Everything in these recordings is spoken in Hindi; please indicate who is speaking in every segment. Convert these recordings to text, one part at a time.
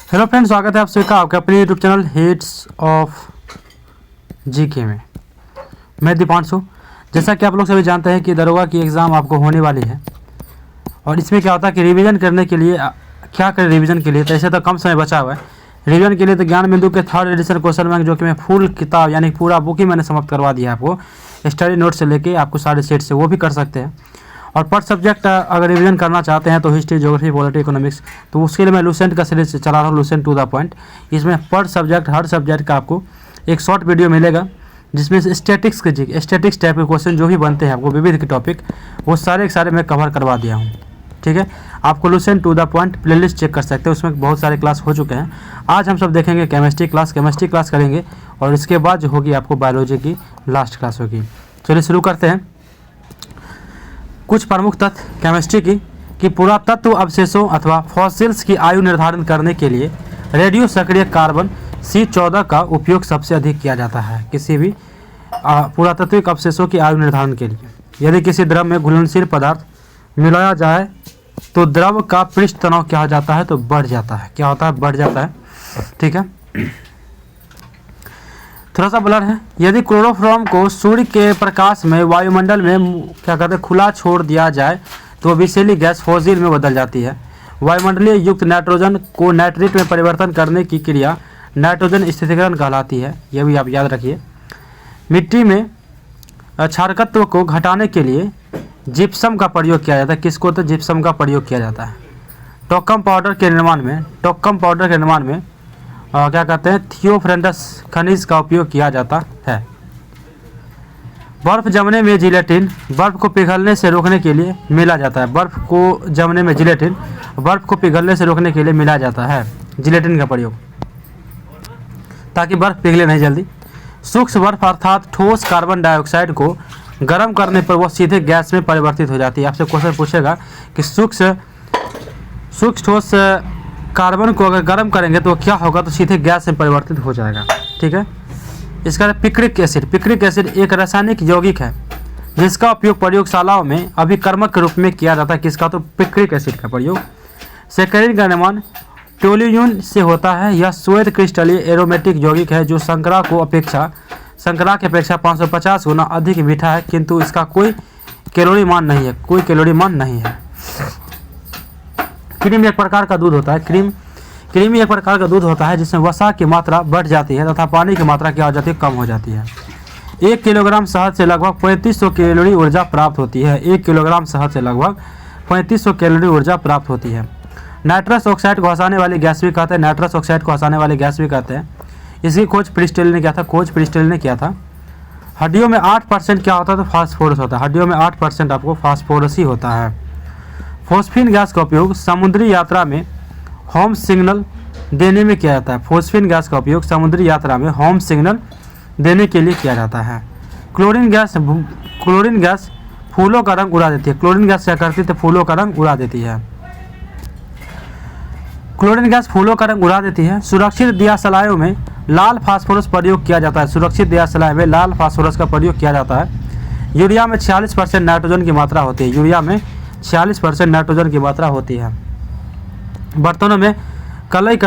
Speaker 1: हेलो फ्रेंड्स, स्वागत है आप सभी का आपके अपने YouTube channel hits of GK में। मैं दीपांशु। जैसा कि आप लोग सभी जानते हैं कि दरोगा की एग्ज़ाम आपको होने वाली है और इसमें क्या होता है कि रिवीजन करने के लिए क्या करें। रिवीजन के लिए तो ऐसे तो कम समय बचा हुआ है। रिवीजन के लिए तो ज्ञान बिंदु के 3rd एडिशन क्वेश्चन बैंक जो कि मैं फुल किताब यानी पूरा बुक ही मैंने समाप्त करवा दिया है आपको, स्टडी नोट से लेके आपको सारे सेट से, वो भी कर सकते हैं। और पर सब्जेक्ट अगर रिवीजन करना चाहते हैं तो हिस्ट्री, ज्योग्राफी, पॉलिटी, इकोनॉमिक्स, तो उसके लिए मैं लूसेंट का सीरीज चला रहा हूँ, लूसेंट टू द पॉइंट। इसमें पर सब्जेक्ट हर सब्जेक्ट का आपको एक शॉर्ट वीडियो मिलेगा जिसमें से स्टैटिक्स टाइप के क्वेश्चन जो भी बनते हैं आपको विविध के टॉपिक, वो सारे के सारे मैं कवर करवा दिया हूँ। ठीक है, आपको Lucent to the point playlist check कर सकते हैं, उसमें बहुत सारे क्लास हो चुके हैं। आज हम सब देखेंगे केमिस्ट्री क्लास करेंगे और इसके बाद जो होगी आपको बायोलॉजी की लास्ट क्लास होगी। चलिए शुरू करते हैं। कुछ प्रमुख तथ्य केमिस्ट्री की कि पुरातत्व अवशेषों अथवा फॉसिल्स की आयु निर्धारण करने के लिए रेडियो सक्रिय कार्बन C14 का उपयोग सबसे अधिक किया जाता है किसी भी पुरातात्विक अवशेषों की आयु निर्धारण के लिए। यदि किसी द्रव में घुलनशील पदार्थ मिलाया जाए तो द्रव का पृष्ठ तनाव क्या हो जाता है, तो बढ़ जाता है। क्या होता है? बढ़ जाता है। ठीक है, थोड़ा सा ब्लर है। यदि क्लोरोफॉर्म को सूर्य के प्रकाश में वायुमंडल में क्या कहते हैं खुला छोड़ दिया जाए तो विषैली गैस फॉसिल में बदल जाती है। वायुमंडलीय युक्त नाइट्रोजन को नाइट्रेट में परिवर्तन करने की क्रिया नाइट्रोजन स्थिरीकरण कहलाती है। यह भी आप याद रखिए। मिट्टी में क्षारकत्व को घटाने के लिए जिप्सम का प्रयोग किया जाता है। किसको? तो जिप्सम का प्रयोग किया जाता है। टॉकम पाउडर के निर्माण में क्या कहते हैं थियोफ्रेंडस खनिज का उपयोग किया जाता है। बर्फ जमने में जिलेटिन बर्फ को पिघलने से रोकने के लिए मिला जाता है। बर्फ को जमने में जिलेटिन बर्फ को पिघलने से रोकने के लिए मिला जाता है, जिलेटिन का प्रयोग, ताकि बर्फ पिघले नहीं जल्दी। सूक्ष्म बर्फ अर्थात ठोस कार्बन डाइऑक्साइड को गर्म करने पर वह सीधे गैस में परिवर्तित हो जाती है। आपसे क्वेश्चन पूछेगा कि सूक्ष्म ठोस कार्बन को अगर गर्म करेंगे तो क्या होगा, तो सीधे गैस में परिवर्तित हो जाएगा। ठीक है, इसका पिक्रिक एसिड एक रासायनिक यौगिक है जिसका उपयोग प्रयोगशालाओं में अभिकर्मक के रूप में किया जाता है। किसका? तो पिक्रिक एसिड का प्रयोग। सेकेरिन का निर्माण टोल्यूइन से होता है। यह श्वेत क्रिस्टलीय एरोमेटिक यौगिक है जो शर्करा की अपेक्षा 550 गुना अधिक मीठा है, किंतु इसका कोई कैलोरी मान नहीं है। क्रीम एक प्रकार का दूध होता है। क्रीम एक प्रकार का दूध होता है जिसमें वसा की मात्रा बढ़ जाती है तथा पानी की मात्रा क्या हो जाती है, कम हो जाती है। 1 किलोग्राम शहद से लगभग 3500 कैलोरी ऊर्जा प्राप्त होती है। 1 किलोग्राम शहद से लगभग 3500 कैलोरी ऊर्जा प्राप्त होती है। नाइट्रस ऑक्साइड को हंसाने वाली गैस भी कहते हैं। इसकी खोज प्रिस्टेल ने किया था। हड्डियों में 8% क्या होता है, तो फास्फोरस होता है। हड्डियों में 8% आपको फास्फोरस ही होता है। फॉस्फीन गैस का उपयोग समुद्री यात्रा में होम सिग्नल देने में किया जाता है। फॉस्फीन गैस का उपयोग समुद्री यात्रा में होम सिग्नल देने के लिए किया जाता है। क्लोरीन गैस फूलों का रंग उड़ा देती है। क्लोरीन गैस क्या करती है, तो फूलों का रंग उड़ा देती है। क्लोरीन गैस फूलों का रंग उड़ा देती है। सुरक्षित दियासलाइयों में लाल फास्फोरस प्रयोग किया जाता है। सुरक्षित दियासलाई में लाल फास्फोरस का प्रयोग किया जाता है। यूरिया में 46% नाइट्रोजन की मात्रा होती है। यूरिया में 46% नाइट्रोजन की मात्रा होती है। बर्तनों में कलई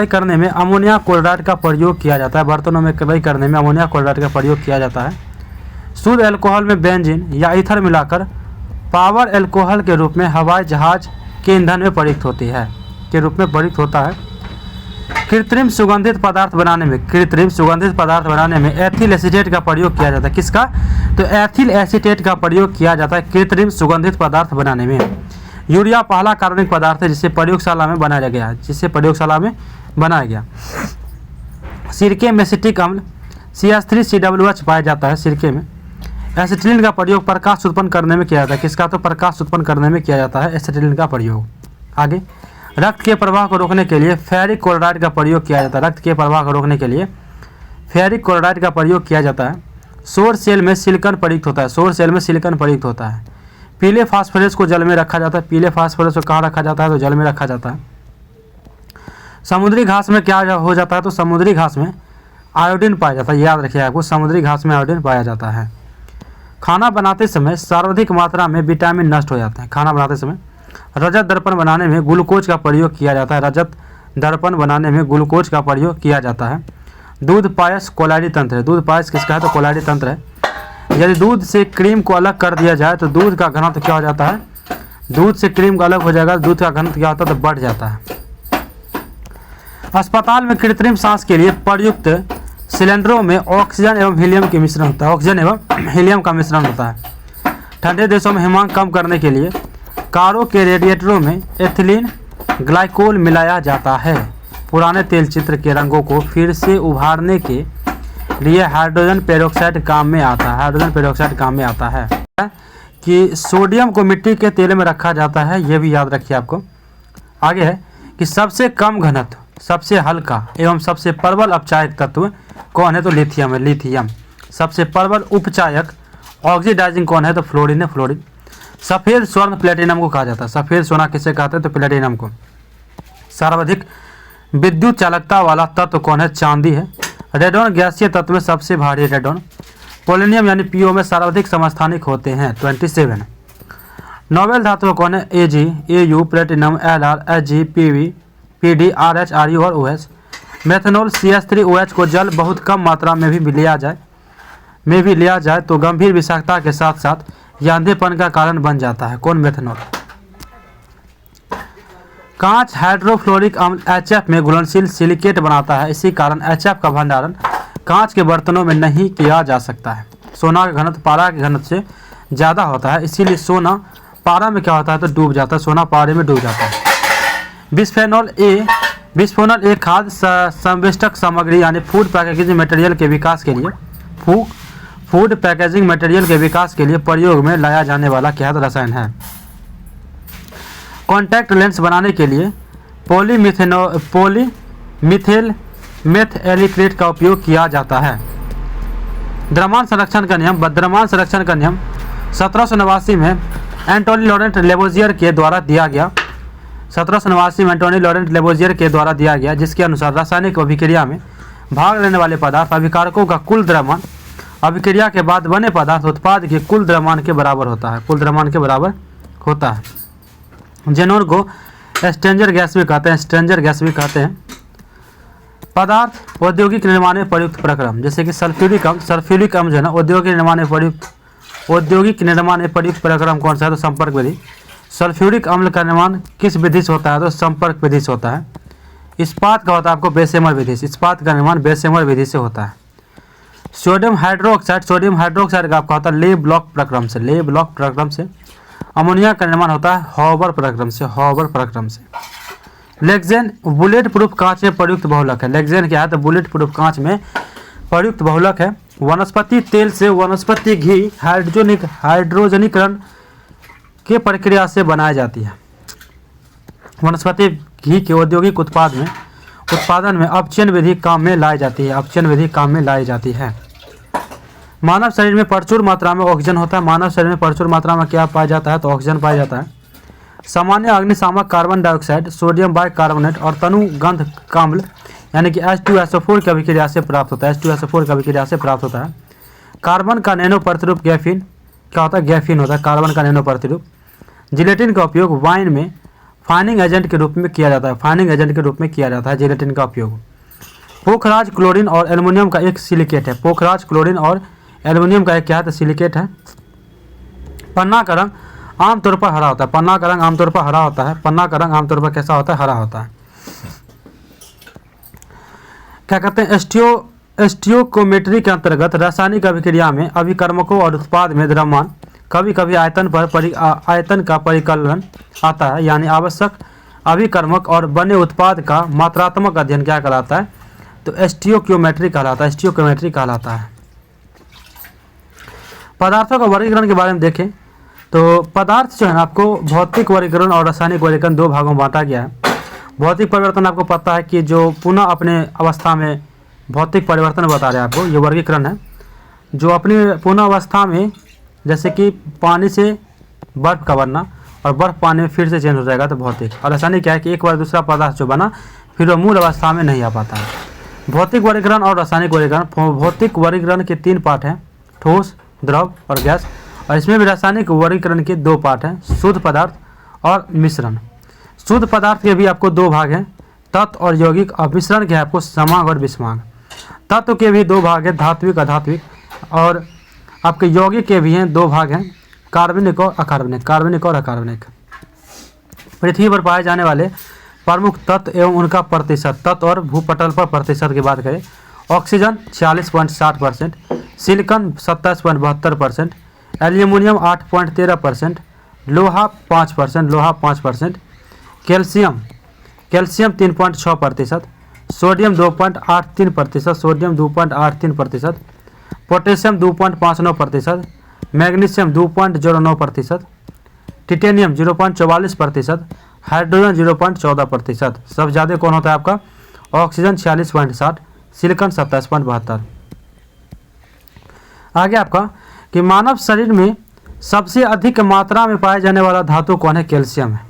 Speaker 1: करने में अमोनिया क्लोराइड का प्रयोग किया जाता है। शुद्ध अल्कोहल में बेंजीन या ईथर मिलाकर पावर अल्कोहल के रूप में हवाई जहाज के ईंधन में प्रयुक्त होता है। कृत्रिम सुगंधित पदार्थ बनाने में एथिल एसीटेट का प्रयोग किया जाता है। किसका? तो एथिल एसीटेट का प्रयोग किया जाता है कृत्रिम सुगंधित पदार्थ बनाने में। यूरिया पहला कार्बनिक पदार्थ है जिसे प्रयोगशाला में बनाया गया। सिरके में एसिटिक अम्ल CH3COOH पाया जाता है। सिरके में एसिटिलीन का प्रयोग प्रकाश उत्पन्न करने में किया जाता है। किसका? तो प्रकाश उत्पन्न करने में किया जाता है एसिटिलीन का प्रयोग। आगे, रक्त के प्रवाह को रोकने के लिए फेरिक क्लोराइड का प्रयोग किया जाता है। सौर सेल में सिलिकॉन प्रयुक्त होता है। पीले फास्फोरस को जल में रखा जाता है। पीले फास्फोरस को कहाँ रखा जाता है, तो जल में रखा जाता है। समुद्री घास में क्या हो जाता है, तो समुद्री घास में आयोडीन पाया जाता है। याद रखिए आपको, समुद्री घास में आयोडीन पाया जाता है। खाना बनाते समय सर्वाधिक मात्रा में विटामिन नष्ट हो जाते हैं। खाना बनाते समय रजत दर्पण बनाने में ग्लूकोज का प्रयोग किया जाता है। रजत दर्पण बनाने में ग्लूकोज का प्रयोग किया जाता है। दूध पायस कोलायडी तंत्र है। दूध पायस किसका है? तो कोलायडी तंत्र है। यदि दूध से क्रीम को अलग कर दिया जाए तो दूध का घनत्व क्या हो जाता है? दूध से क्रीम का अलग हो जाएगा, दूध का घनत्व क्या होता है? तो बढ़ जाता है। अस्पताल में कृत्रिम सांस के लिए प्रयुक्त सिलेंडरों में ऑक्सीजन एवं हीलियम के मिश्रण होता है। ऑक्सीजन एवं हीलियम का मिश्रण होता है। ठंडे देशों में हिमांक कम करने के लिए कारों के रेडिएटरों में एथिलीन ग्लाइकोल मिलाया जाता है। पुराने तेल चित्र के रंगों को फिर से उभारने के लिए हाइड्रोजन पेरोक्साइड काम में आता है। हाइड्रोजन पेरोक्साइड काम में आता है। कि सोडियम को मिट्टी के तेल में रखा जाता है, ये भी याद रखिए आपको। आगे है कि सबसे कम घनत्व, सबसे हल्का एवं सबसे प्रबल अपचायक तत्व कौन है? तो लिथियम है। लिथियम। सबसे प्रबल उपचायक ऑक्सीडाइजिंग कौन है? तो फ्लोरीन है। फ्लोरीन। सफ़ेद स्वर्ण प्लेटिनम को कहा जाता है। सफ़ेद सोना किसे कहते हैं? तो प्लेटिनम को। सर्वाधिक विद्युत चालकता वाला तत्व कौन है? चांदी है। रेडोन गैसीय तत्व में सबसे भारी रेडोन। पोलोनियम यानी पीओ में सर्वाधिक समस्थानिक होते हैं 27। नोबेल धातु कौन है? AG, AU, platinum, LR, HG, PV, PD, RH, RU और ओएच। मेथनॉल CH3OH को जल बहुत कम मात्रा में भी लिया जाए तो गंभीर विषाक्तता के साथ साथ यह अंधेपन का कारण बन जाता है। कौन? मेथनॉल। कांच हाइड्रोफ्लोरिक अम्ल HF में घुलनशील सिलिकेट बनाता है। इसी कारण HF का भंडारण कांच के बर्तनों में नहीं किया जा सकता है। सोना का घनत्व पारा के घनत्व से ज़्यादा होता है, इसीलिए सोना पारा में क्या होता है? तो डूब जाता है। सोना पारे में डूब जाता है। बिस्फेनॉल ए खाद्य संवेष्टक सामग्री यानी फूड पैकेजिंग मटेरियल के विकास के लिए प्रयोग में लाया जाने वाला क्या रसायन है? कॉन्टैक्ट लेंस बनाने के लिए पॉलीमिथेल मेथएलिक्रेट का उपयोग किया जाता है। द्रव्यमान संरक्षण का नियम 1789 में एंटोनी लॉरेंट लेबोजियर के द्वारा दिया गया। 1789 में एंटोनी लॉरेंट लेबोजियर के द्वारा दिया गया, जिसके अनुसार रासायनिक अभिक्रिया में भाग लेने वाले पदार्थ अभिकारकों का कुल द्रव्यमान अभिक्रिया के बाद बने पदार्थ उत्पाद के कुल द्रव्यमान के बराबर होता है। कुल द्रव्यमान के बराबर होता है। जेनोन को स्ट्रेंजर गैस भी कहते हैं। पदार्थ औद्योगिक निर्माण में प्रयुक्त प्रक्रम, जैसे कि सल्फ्यूरिक अम्ल जो है ना, औद्योगिक निर्माण में प्रयुक्त प्रक्रम कौन सा है? तो संपर्क विधि। सल्फ्यूरिक अम्ल का निर्माण किस विधि से होता है? तो संपर्क विधि से होता है। इस्पात का होता है आपको बेसेमर विधि से। इस्पात का निर्माण बेसेमर विधि से होता है। सोडियम हाइड्रोक्साइड का आपका होता है ले ब्लॉक प्रक्रम से। अमोनिया का निर्माण होता है हॉबर प्रक्रम से। लेक्सेन बुलेट प्रूफ कांच में प्रयुक्त बहुलक है। लेक्सेन क्या है? तो बुलेट प्रूफ कांच में प्रयुक्त बहुलक है। वनस्पति तेल से वनस्पति घी हाइड्रोजनीकरण की प्रक्रिया से बनाई जाती है। वनस्पति घी के औद्योगिक उत्पादन में अपचयन विधि काम में लाई जाती है। मानव शरीर में प्रचुर मात्रा में ऑक्सीजन होता है। मानव शरीर में प्रचुर मात्रा में क्या पाया जाता है? तो ऑक्सीजन पाया जाता है। सामान्य अग्निशामक कार्बन डाइऑक्साइड, सोडियम बाइकार्बोनेट और तनुगंध काम्ल यानी कि H2SO4 की अभिक्रिया से प्राप्त होता है। कार्बन का नैनो प्रतिरूप गैफीन क्या होता है? गैफीन होता है कार्बन का नैनो प्रतिरूप। जिलेटिन का उपयोग वाइन में फाइनिंग एजेंट के रूप में किया जाता है। जिलेटिन का उपयोग। पोखराज क्लोरीन और एल्युमिनियम का एक सिलिकेट है। क्या है? सिलिकेट है। पन्ना का रंग आमतौर पर हरा होता है। पन्ना का रंग आमतौर पर कैसा होता है? हरा होता है। क्या कहते हैं? स्टियोकोमेट्री के अंतर्गत रासायनिक अभिक्रिया में अभिकर्मकों और उत्पाद में द्रव्यमान कभी कभी आयतन का परिकलन आता है, यानी आवश्यक अभिकर्मक और बने उत्पाद का मात्रात्मक अध्ययन क्या कहलाता है? तो स्टियोकोमेट्री कहलाता है। पदार्थों का वर्गीकरण के बारे में देखें तो पदार्थ जो है ना, आपको भौतिक वर्गीकरण और रासायनिक वर्गीकरण दो भागों में बांटा गया है। भौतिक परिवर्तन आपको पता है कि जो पुनः अपने अवस्था में भौतिक परिवर्तन बता रहे हैं आपको, ये वर्गीकरण है। जो अपनी पुनः अवस्था में, जैसे कि पानी से बर्फ़ का बनना और बर्फ़ पानी में फिर से चेंज हो जाएगा, तो भौतिक। और रासायनिक क्या है कि एक बार दूसरा पदार्थ जो बना फिर वो मूल अवस्था में नहीं आ पाता है। भौतिक वर्गीकरण और रासायनिक वर्गीकरण। भौतिक वर्गीकरण के 3 पार्ट हैं, ठोस, द्रव और गैस। और इसमें भी रासायनिक वर्गीकरण के 2 पार्ट हैं, शुद्ध पदार्थ और मिश्रण। शुद्ध पदार्थ के भी आपको दो भाग हैं, तत्व और यौगिक, और मिश्रण के आपको समांग और विषमांग। तत्व के भी दो भाग हैं, धात्विक अधात्विक, और आपके यौगिक के भी हैं दो भाग हैं, कार्बनिक और अकार्बनिक, कार्बनिक और अकार्बनिक। पृथ्वी पर पाए जाने वाले प्रमुख तत्व एवं उनका प्रतिशत, तत्व और भूपटल पर प्रतिशत की बात करें, ऑक्सीजन 40.60%, सिलिकॉन 27.72%, एल्यूमिनियम 8.13%, लोहा 5%, लोहा 5%, calcium 3.6%, sodium 2.83%, sodium 2.83%, potassium 2.59%, magnesium 2.09%, titanium 0.44%, hydrogen 0.14%। सब ज़्यादा कौन होता है आपका? Oxygen 46.60, silicon 27.72। आगे आपका कि मानव शरीर में सबसे अधिक मात्रा में पाए जाने वाला धातु कौन है? कैल्शियम है।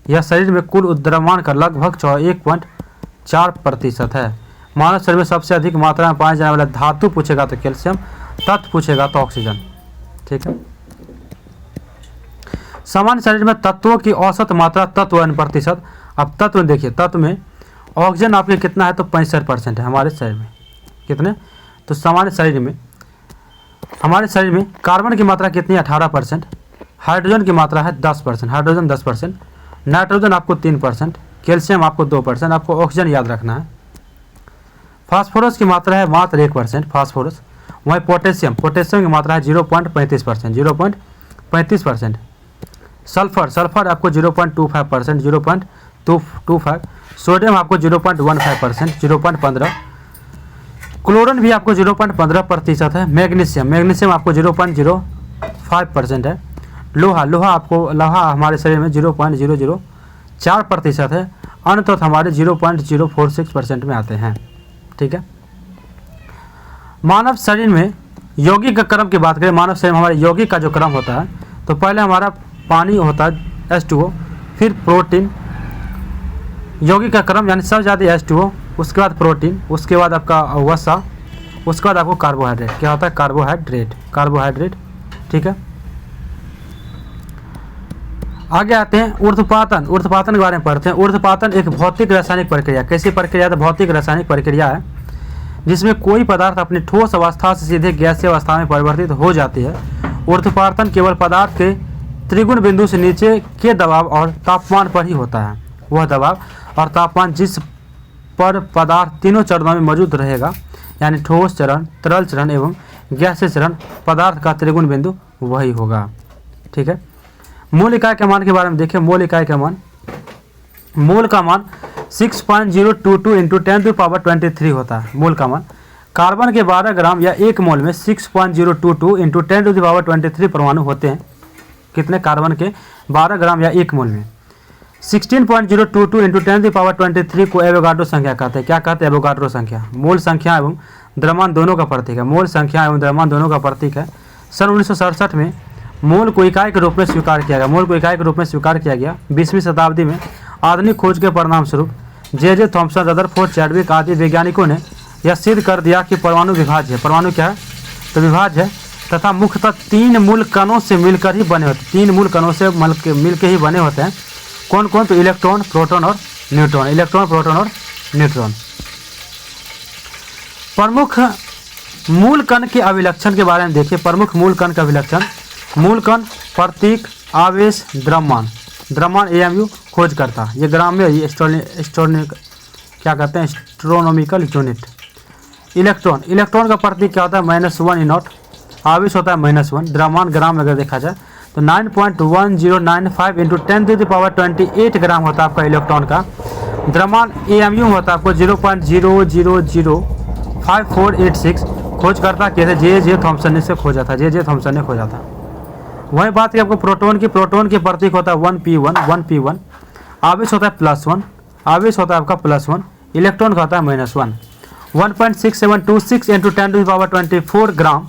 Speaker 1: यह शरीर में कुल द्रव्यमान का लगभग 1.4% है। मानव शरीर में सबसे अधिक मात्रा में पाए जाने वाला धातु पूछेगा तो कैल्शियम, तत्व पूछेगा तो ऑक्सीजन। ठीक है। सामान्य शरीर में तत्वों की औसत मात्रा, तत्व प्रतिशत। अब तत्व में देखिए, तत्व में ऑक्सीजन आपके कितना है? तो 65% है हमारे शरीर में। कितने? तो सामान्य शरीर में हमारे शरीर में कार्बन की मात्रा कितनी है? 18%। हाइड्रोजन की मात्रा है 10%, हाइड्रोजन 10%, नाइट्रोजन आपको 3%, कैल्शियम आपको 2%, आपको ऑक्सीजन याद रखना है। फास्फोरस की मात्रा है मात्र 1%, फास्फोरस। वहीं पोटेशियम की मात्रा है 0.35%, 0.35%। सल्फर आपको 0.25%, 0.25। सोडियम आपको 0.15%, 0.15। क्लोरीन भी आपको 0.15% है। मैग्नीशियम आपको 0.05% है। लोहा हमारे शरीर में 0.004% है। अन्य तत्व हमारे 0.046% में आते हैं। ठीक है। मानव शरीर में यौगिक का क्रम की बात करें, मानव शरीर में हमारे यौगिक का जो क्रम होता है, तो पहले हमारा पानी होता है H2O, फिर प्रोटीन, यौगिक का क्रम यानी सबसे ज़्यादा H2O, उसके बाद प्रोटीन, उसके बाद आपका वसा, उसके बाद आपको कार्बोहाइड्रेट। क्या होता है? कार्बोहाइड्रेट। ठीक है। आगे आते हैं ऊर्ध्वपातन के बारे में पढ़ते हैं। ऊर्ध्वपातन एक भौतिक रासायनिक प्रक्रिया। कैसी प्रक्रिया? तो भौतिक रासायनिक प्रक्रिया है जिसमें कोई पदार्थ अपनी ठोस अवस्था से सीधे गैसीय अवस्था में परिवर्तित हो जाती है। ऊर्ध्वपातन केवल पदार्थ के त्रिगुण बिंदु से नीचे के दबाव और तापमान पर ही होता है। वह दबाव और तापमान जिस पर पदार्थ तीनों चरणों में मौजूद रहेगा, यानी ठोस चरण, तरल चरण एवं गैसीय चरण, पदार्थ का त्रिगुण बिंदु वही होगा। ठीक है। मोल इकाई के मान के बारे में देखिए। मोल इकाई का मान, मोल का मान 6.022 × 10⁻23 होता है। मोल का मान कार्बन के 12 ग्राम या 1 मोल में 6.022 × 10⁻23 परमाणु होते हैं। कितने? कार्बन के 12 ग्राम या 1 मोल में 16.022 × 10⁻23 को एवोगाड्रो संख्या कहते हैं। क्या कहते हैं? एवोगाड्रो संख्या। मोल संख्या एवं द्रव्यमान दोनों का प्रतीक है। मोल संख्या एवं द्रव्यमान दोनों का प्रतीक है। सन 1967 में मोल को इकाई के रूप में स्वीकार किया गया। 20वीं शताब्दी में आधुनिक खोज के परिणाम स्वरूप जे थॉमसन, रदरफोर्ड, चैडविक आदि वैज्ञानिकों ने यह सिद्ध कर दिया कि परमाणु विभाज्य है। परमाणु क्या है? तो विभाज्य है तथा मुख्यतः 3 मूल कणों से मिलकर ही बने होते हैं। 3 मूल कणों से मिलकर ही बने होते हैं। कौन कौन? तो इलेक्ट्रॉन, प्रोटॉन और न्यूट्रॉन। इलेक्ट्रॉन, प्रोटॉन और न्यूट्रॉन। प्रमुख मूल कण के अभिलक्षण के बारे में देखिए। प्रमुख मूल कण का अभिलक्षण। मूल कण, प्रतीक, आवेश, द्रव्यमान। द्रव्यमान AMU खोज करता। ये ग्राम में क्या कहते हैं? Astronomical unit. इलेक्ट्रॉन का प्रतीक क्या होता है? -1 E0। आवेश होता है -1। द्रव्यमान ग्राम में अगर देखा जाए तो 9.1095 × 10⁻28 ग्राम होता है आपका इलेक्ट्रॉन का। द्रव्यमान AMU होता है आपको 0.0005486। खोजकर्ता कैसे? जे थॉमसन ने खोजा था। वही बात की आपको प्रोटॉन के प्रतीक होता है 1p1। आवेश होता है +1। आवेश होता है आपका +1। इलेक्ट्रॉन का होता है -1। 1.6726 × 10⁻24 ग्राम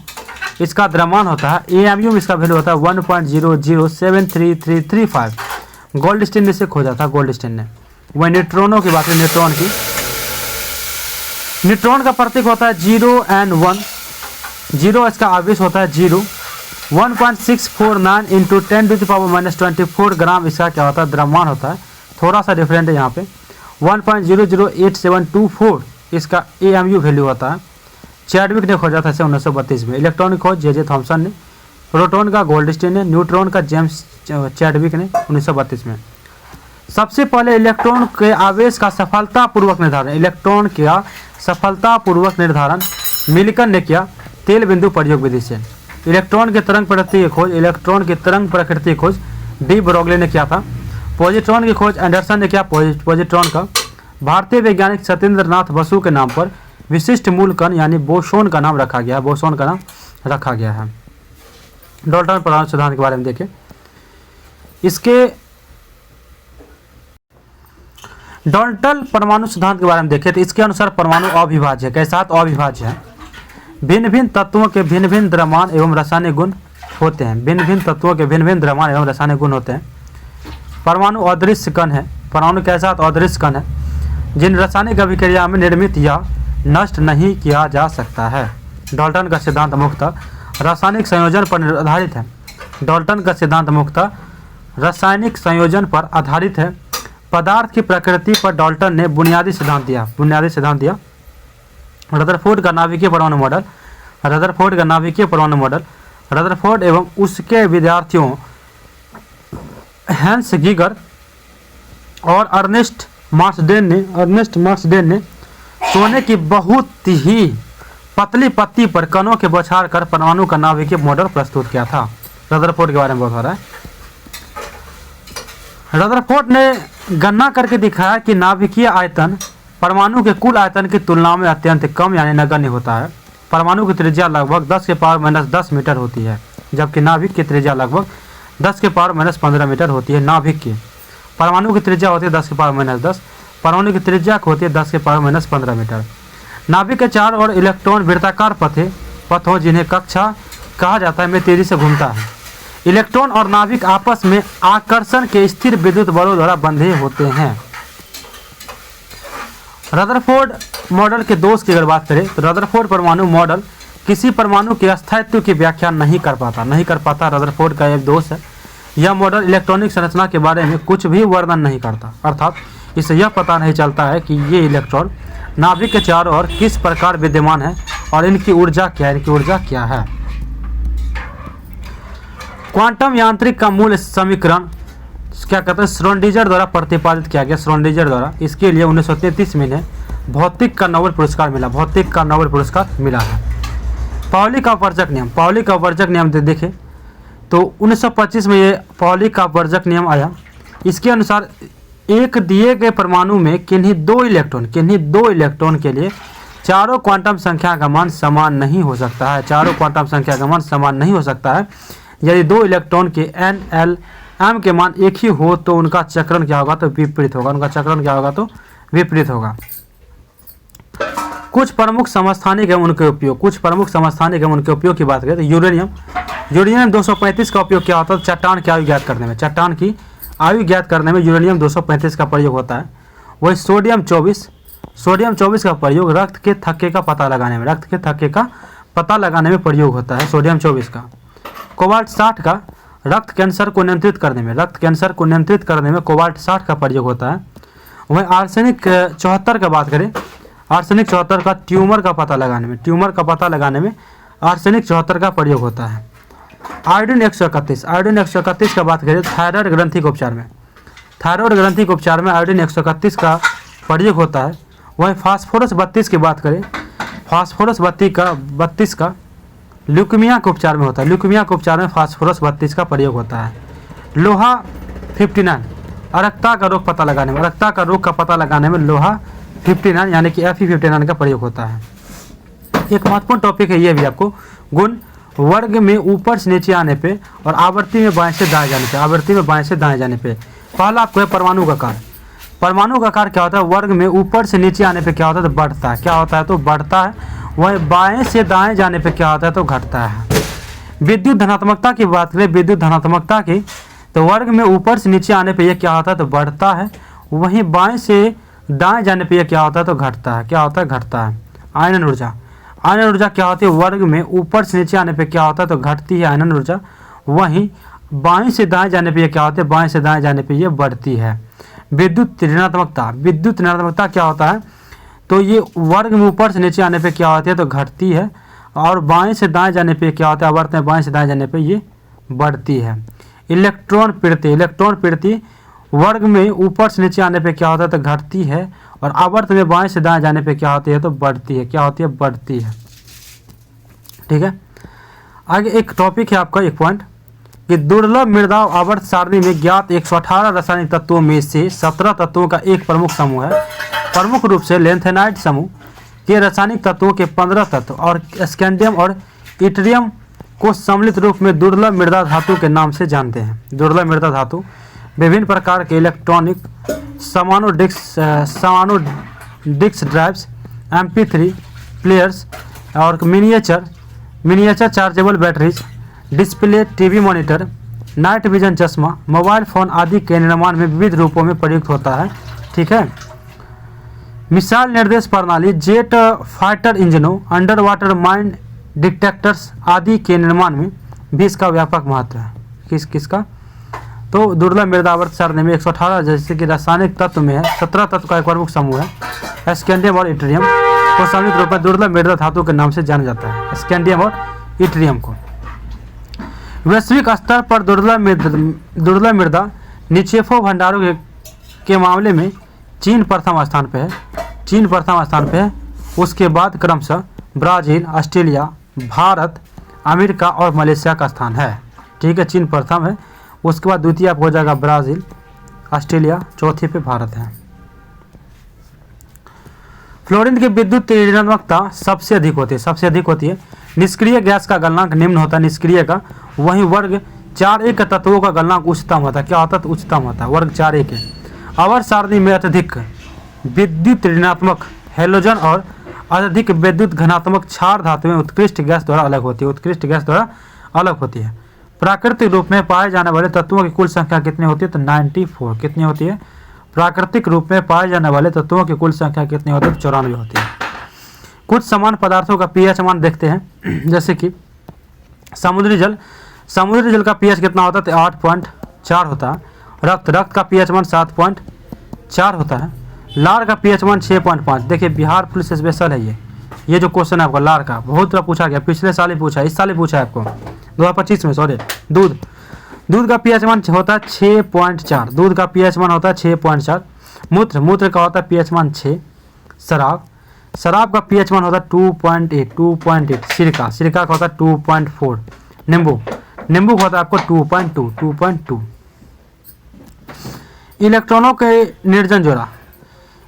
Speaker 1: इसका द्रव्यमान होता है। AMU में इसका वैल्यू होता है 1.00733335। गोल्डस्टीन ने इसे खोजा था, गोल्डस्टीन ने। वही न्यूट्रॉनों की बात है। न्यूट्रॉन का प्रतीक होता है 0 और 1। 0 इसका आवेश होता है 0 1.649 इंटू 10⁻⁻24 ग्राम इसका क्या होता है, द्रव्यमान होता है। थोड़ा सा डिफरेंट है यहाँ पे। 1.008724 इसका AMU वैल्यू होता है। चैडविक ने खोजा था इसे 1932 में। इलेक्ट्रॉन की खोज जे थॉमसन ने, प्रोटॉन का गोल्डस्टीन ने, न्यूट्रॉन का जेम्स चैडविक ने 1932 में। सबसे पहले इलेक्ट्रॉन के आवेश का सफलतापूर्वक निर्धारण, इलेक्ट्रॉन का सफलतापूर्वक निर्धारण मिल्टन ने किया तेल बिंदु प्रयोग विधि से। इलेक्ट्रॉन के तरंग प्रकृति की खोज, इलेक्ट्रॉन की तरंग प्रकृति की खोज डी ब्रोगली ने किया था। पॉजिट्रॉन की खोज एंडरसन ने किया, पॉजिट्रॉन का। भारतीय वैज्ञानिक सत्येंद्र नाथ बसु के नाम पर विशिष्ट मूल कण यानी बोसोन का नाम रखा गया है, बोसोन का नाम रखा गया है। डाल्टन परमाणु सिद्धांत के बारे में देखें। इसके डाल्टन परमाणु सिद्धांत के बारे में देखें तो इसके अनुसार परमाणु अविभाज्य है। कैसा? अविभाज्य है। भिन्न भिन्न तत्वों के भिन्न भिन्न द्रव्यमान एवं रासायनिक गुण होते हैं। भिन्न भिन्न तत्वों के भिन्न भिन्न द्रव्यमान एवं रासायनिक गुण होते हैं। परमाणु अदृश्य कण है। परमाणु कैसा? अदृश्य कण है जिन रासायनिक अभिक्रिया में निर्मित या नष्ट नहीं किया जा सकता है। डाल्टन का सिद्धांत मुख्यतः रासायनिक संयोजन पर आधारित है। डाल्टन का सिद्धांत मुख्यतः रासायनिक संयोजन पर आधारित है। पदार्थ की प्रकृति पर डाल्टन ने बुनियादी सिद्धांत दिया। रदरफोर्ड का नाभिकीय परमाणु मॉडल, रदरफोर्ड एवं उसके विद्यार्थियों हैंस गीगर और अर्नेस्ट मार्सडेन ने सोने की बहुत ही पतली पत्ती पर कणों के बौछार कर परमाणु का नाभिकीय मॉडल प्रस्तुत किया था। रदरफोर्ड के बारे में बहुत हो रहा है। रदरफोर्ड ने गणना करके दिखाया कि नाभिकीय आयतन परमाणु के कुल आयतन की तुलना में अत्यंत कम यानी नगण्य होता है। परमाणु की त्रिज्या लगभग 10⁻⁻10 मीटर होती है, जबकि नाभिक की त्रिज्या लगभग 10⁻⁻15 मीटर होती है। नाभिक की परमाणु की त्रिज्या होती है 10⁻⁻10, परमाणु की त्रिज्या होती है 10⁻⁻15 मीटर। नाभिक के चारों ओर इलेक्ट्रॉन वृत्ताकार पथों जिन्हें कक्षा कहा जाता है में तेजी से घूमता है। इलेक्ट्रॉन और नाभिक आपस में आकर्षण के स्थिर विद्युत बलों द्वारा बंधे होते हैं। रदरफोर्ड मॉडल के दोष की अगर बात करें तो रदरफोर्ड परमाणु मॉडल किसी परमाणु के अस्थायित्व की व्याख्या नहीं कर पाता। रदरफोर्ड का एक दोष है। यह मॉडल इलेक्ट्रॉनिक संरचना के बारे में कुछ भी वर्णन नहीं करता, अर्थात इससे यह पता नहीं चलता है कि ये इलेक्ट्रॉन नाभिक के चारों ओर किस प्रकार विद्यमान है और इनकी ऊर्जा क्या है। क्वांटम यांत्रिक का मूल समीकरण क्या कहते हैं, श्रोडिंगर द्वारा प्रतिपादित किया गया, श्रोडिंगर द्वारा। इसके लिए 1933 में इन्हें भौतिक का नोबेल पुरस्कार मिला है। पाउली का अपवर्जक नियम देखें तो 1925 में ये पाउली का अपवर्जक नियम आया। इसके अनुसार एक दिए गए परमाणु में किन्हीं दो इलेक्ट्रॉन के लिए चारों क्वांटम संख्या का मान समान नहीं हो सकता है। यदि दो इलेक्ट्रॉन के n, l, m के मान एक ही हो तो उनका चक्रण क्या होगा? तो विपरीत होगा। कुछ प्रमुख समस्थानिक एवं उनके उपयोग की बात करें तो यूरेनियम 235 का उपयोग क्या होता है? चट्टान की आयु ज्ञात करने में यूरेनियम 235 का प्रयोग होता है। वही सोडियम 24 का प्रयोग रक्त के थक्के का पता लगाने में प्रयोग होता है। सोडियम 24 का। कोबाल्ट 60 का रक्त कैंसर को नियंत्रित करने में कोबाल्ट 60 का प्रयोग होता है। वहीं आर्सेनिक 74 का बात करें, आर्सेनिक 74 का ट्यूमर का पता लगाने में आर्सेनिक 74 का प्रयोग होता है। आयोडीन 131 का बात करें थायराइड ग्रंथि के उपचार में आयोडीन 131 का प्रयोग होता है। वहीं फास्फोरस 32 की बात करें, फास्फोरस 32 का ल्यूकीमिया के उपचार में होता है। फास्फोरस 32 का प्रयोग होता है। लोहा 59 अरक्ता का रोग का पता लगाने में लोहा 59 यानी कि Fe59 का प्रयोग होता है। एक महत्वपूर्ण टॉपिक है ये भी आपको, गुण वर्ग में ऊपर से नीचे आने पे और आवृत्ति में बाएं से दाएं जाने पे। पहला आपको है परमाणु का आकार। परमाणु का आकार क्या होता है? वर्ग में ऊपर से नीचे आने पे क्या होता है? तो बढ़ता है। वह बाएं से दाएं जाने पे क्या होता है? तो घटता है। विद्युत धनात्मकता की बात करें तो वर्ग में ऊपर से नीचे आने पे यह क्या होता है? तो बढ़ता है। वहीं बाएं से दाएं जाने पे यह क्या होता है? तो घटता है। आयनन आयनन ऊर्जा क्या होती है, वर्ग में ऊपर से नीचे आने पे क्या होता है तो घटती है आयनन ऊर्जा। वहीं बाएं से दाएं जाने पे ये क्या होता है, बाएं से दाएं जाने पे ये बढ़ती है। विद्युत ऋणात्मकता, विद्युत ऋणात्मकता क्या होता है तो ये वर्ग में ऊपर से नीचे आने पे क्या होती है तो घटती है, और बाएं से दाएं जाने पे क्या होता है, आवर्त में बाएं से दाएं जाने पे ये बढ़ती है। इलेक्ट्रॉन प्रीति, इलेक्ट्रॉन प्रीति वर्ग में ऊपर से नीचे आने पे क्या होता है तो घटती है, और आवर्त में बाएं से दाएं जाने पे क्या होती है तो बढ़ती है। क्या होती है, बढ़ती है। ठीक है, आगे एक टॉपिक है आपका, एक पॉइंट कि दुर्लभ मृदा आवर्त सारणी में ज्ञात 118 रासायनिक तत्वों में से 17 तत्वों का एक प्रमुख समूह है। प्रमुख रूप से लेंथेनाइट समूह के रासायनिक तत्वों के 15 तत्व और स्कैंडियम और इट्रियम को सम्मिलित रूप में दुर्लभ मृदा धातु के नाम से जानते हैं। दुर्लभ मृदा धातु विभिन्न प्रकार के इलेक्ट्रॉनिक समानोडिक्स ड्राइव्स, MP3 प्लेयर्स और miniature chargeable batteries, display, TV monitor, night vision चश्मा, मोबाइल फोन आदि के निर्माण में विविध रूपों में प्रयुक्त होता है। ठीक है, मिसाइल निर्देश प्रणाली, जेट फाइटर इंजनों, अंडर वाटर माइन डिटेक्टर्स आदि के निर्माण में भी इसका व्यापक महत्व है। किसका तो दुर्लभ मृदा आवर्त सारणी में 118 जैसे कि रासायनिक तत्व में है 17 तत्व का एक प्रमुख समूह है। स्कैंडियम और इट्रियम को सम्मिलित रूप में दुर्लभ मृदा धातु के नाम से जाना जाता है, स्कैंडियम और इट्रियम को। वैश्विक स्तर पर दुर्लभ मृदा निक्षेपों भंडारों के मामले में चीन प्रथम स्थान पे है। चीन प्रथम स्थान पे है, उसके बाद क्रमशः ब्राज़ील, ऑस्ट्रेलिया, भारत, अमेरिका और मलेशिया का स्थान है। ठीक है, चीन प्रथम है, उसके बाद द्वितीय आप हो जाएगा ब्राज़ील, ऑस्ट्रेलिया, चौथे पे भारत है। फ्लोरीन की विद्युत ऋणात्मकता सबसे अधिक होती है। निष्क्रिय गैस का गलनांक निम्न होता है, निष्क्रिय का। वहीं वर्ग 4a के तत्वों का गलनांक उच्चतम होता है। क्या होता है तो उच्चतम होता है, वर्ग 4a के। आवर्त सारणी में अत्यधिक विद्युत ऋणात्मक हैलोजन और अत्यधिक विद्युत घनात्मक क्षार धातुएं उत्कृष्ट गैस द्वारा अलग होती है। प्राकृतिक रूप में पाए जाने वाले तत्वों की कुल संख्या कितनी होती है तो 94। कितनी होती है, प्राकृतिक रूप में पाए जाने वाले तत्वों की कुल संख्या कितनी होती है तो 94 होती है। कुछ समान पदार्थों का pH मान देखते हैं, जैसे कि समुद्री जल का pH कितना होता है तो 8.4 होता है। रक्त का pH मान 7.4 होता है। लार का pH मान 6.5। देखिए बिहार पुलिस स्पेशल है ये जो क्वेश्चन है आपका लार का बहुत बार पूछा गया, पिछले साल ही पूछा, इस साल ही पूछा है आपको 2025 में, सॉरी। दूध का pH मान होता है 6.4, दूध का pH मान होता है 6.4। मूत्र का होता है pH मान 6। शराब का pH मान होता है 2.8। सिरका का होता है 2.4। नींबू का होता है आपको 2.2। इलेक्ट्रॉनों के निर्जन जोड़ा,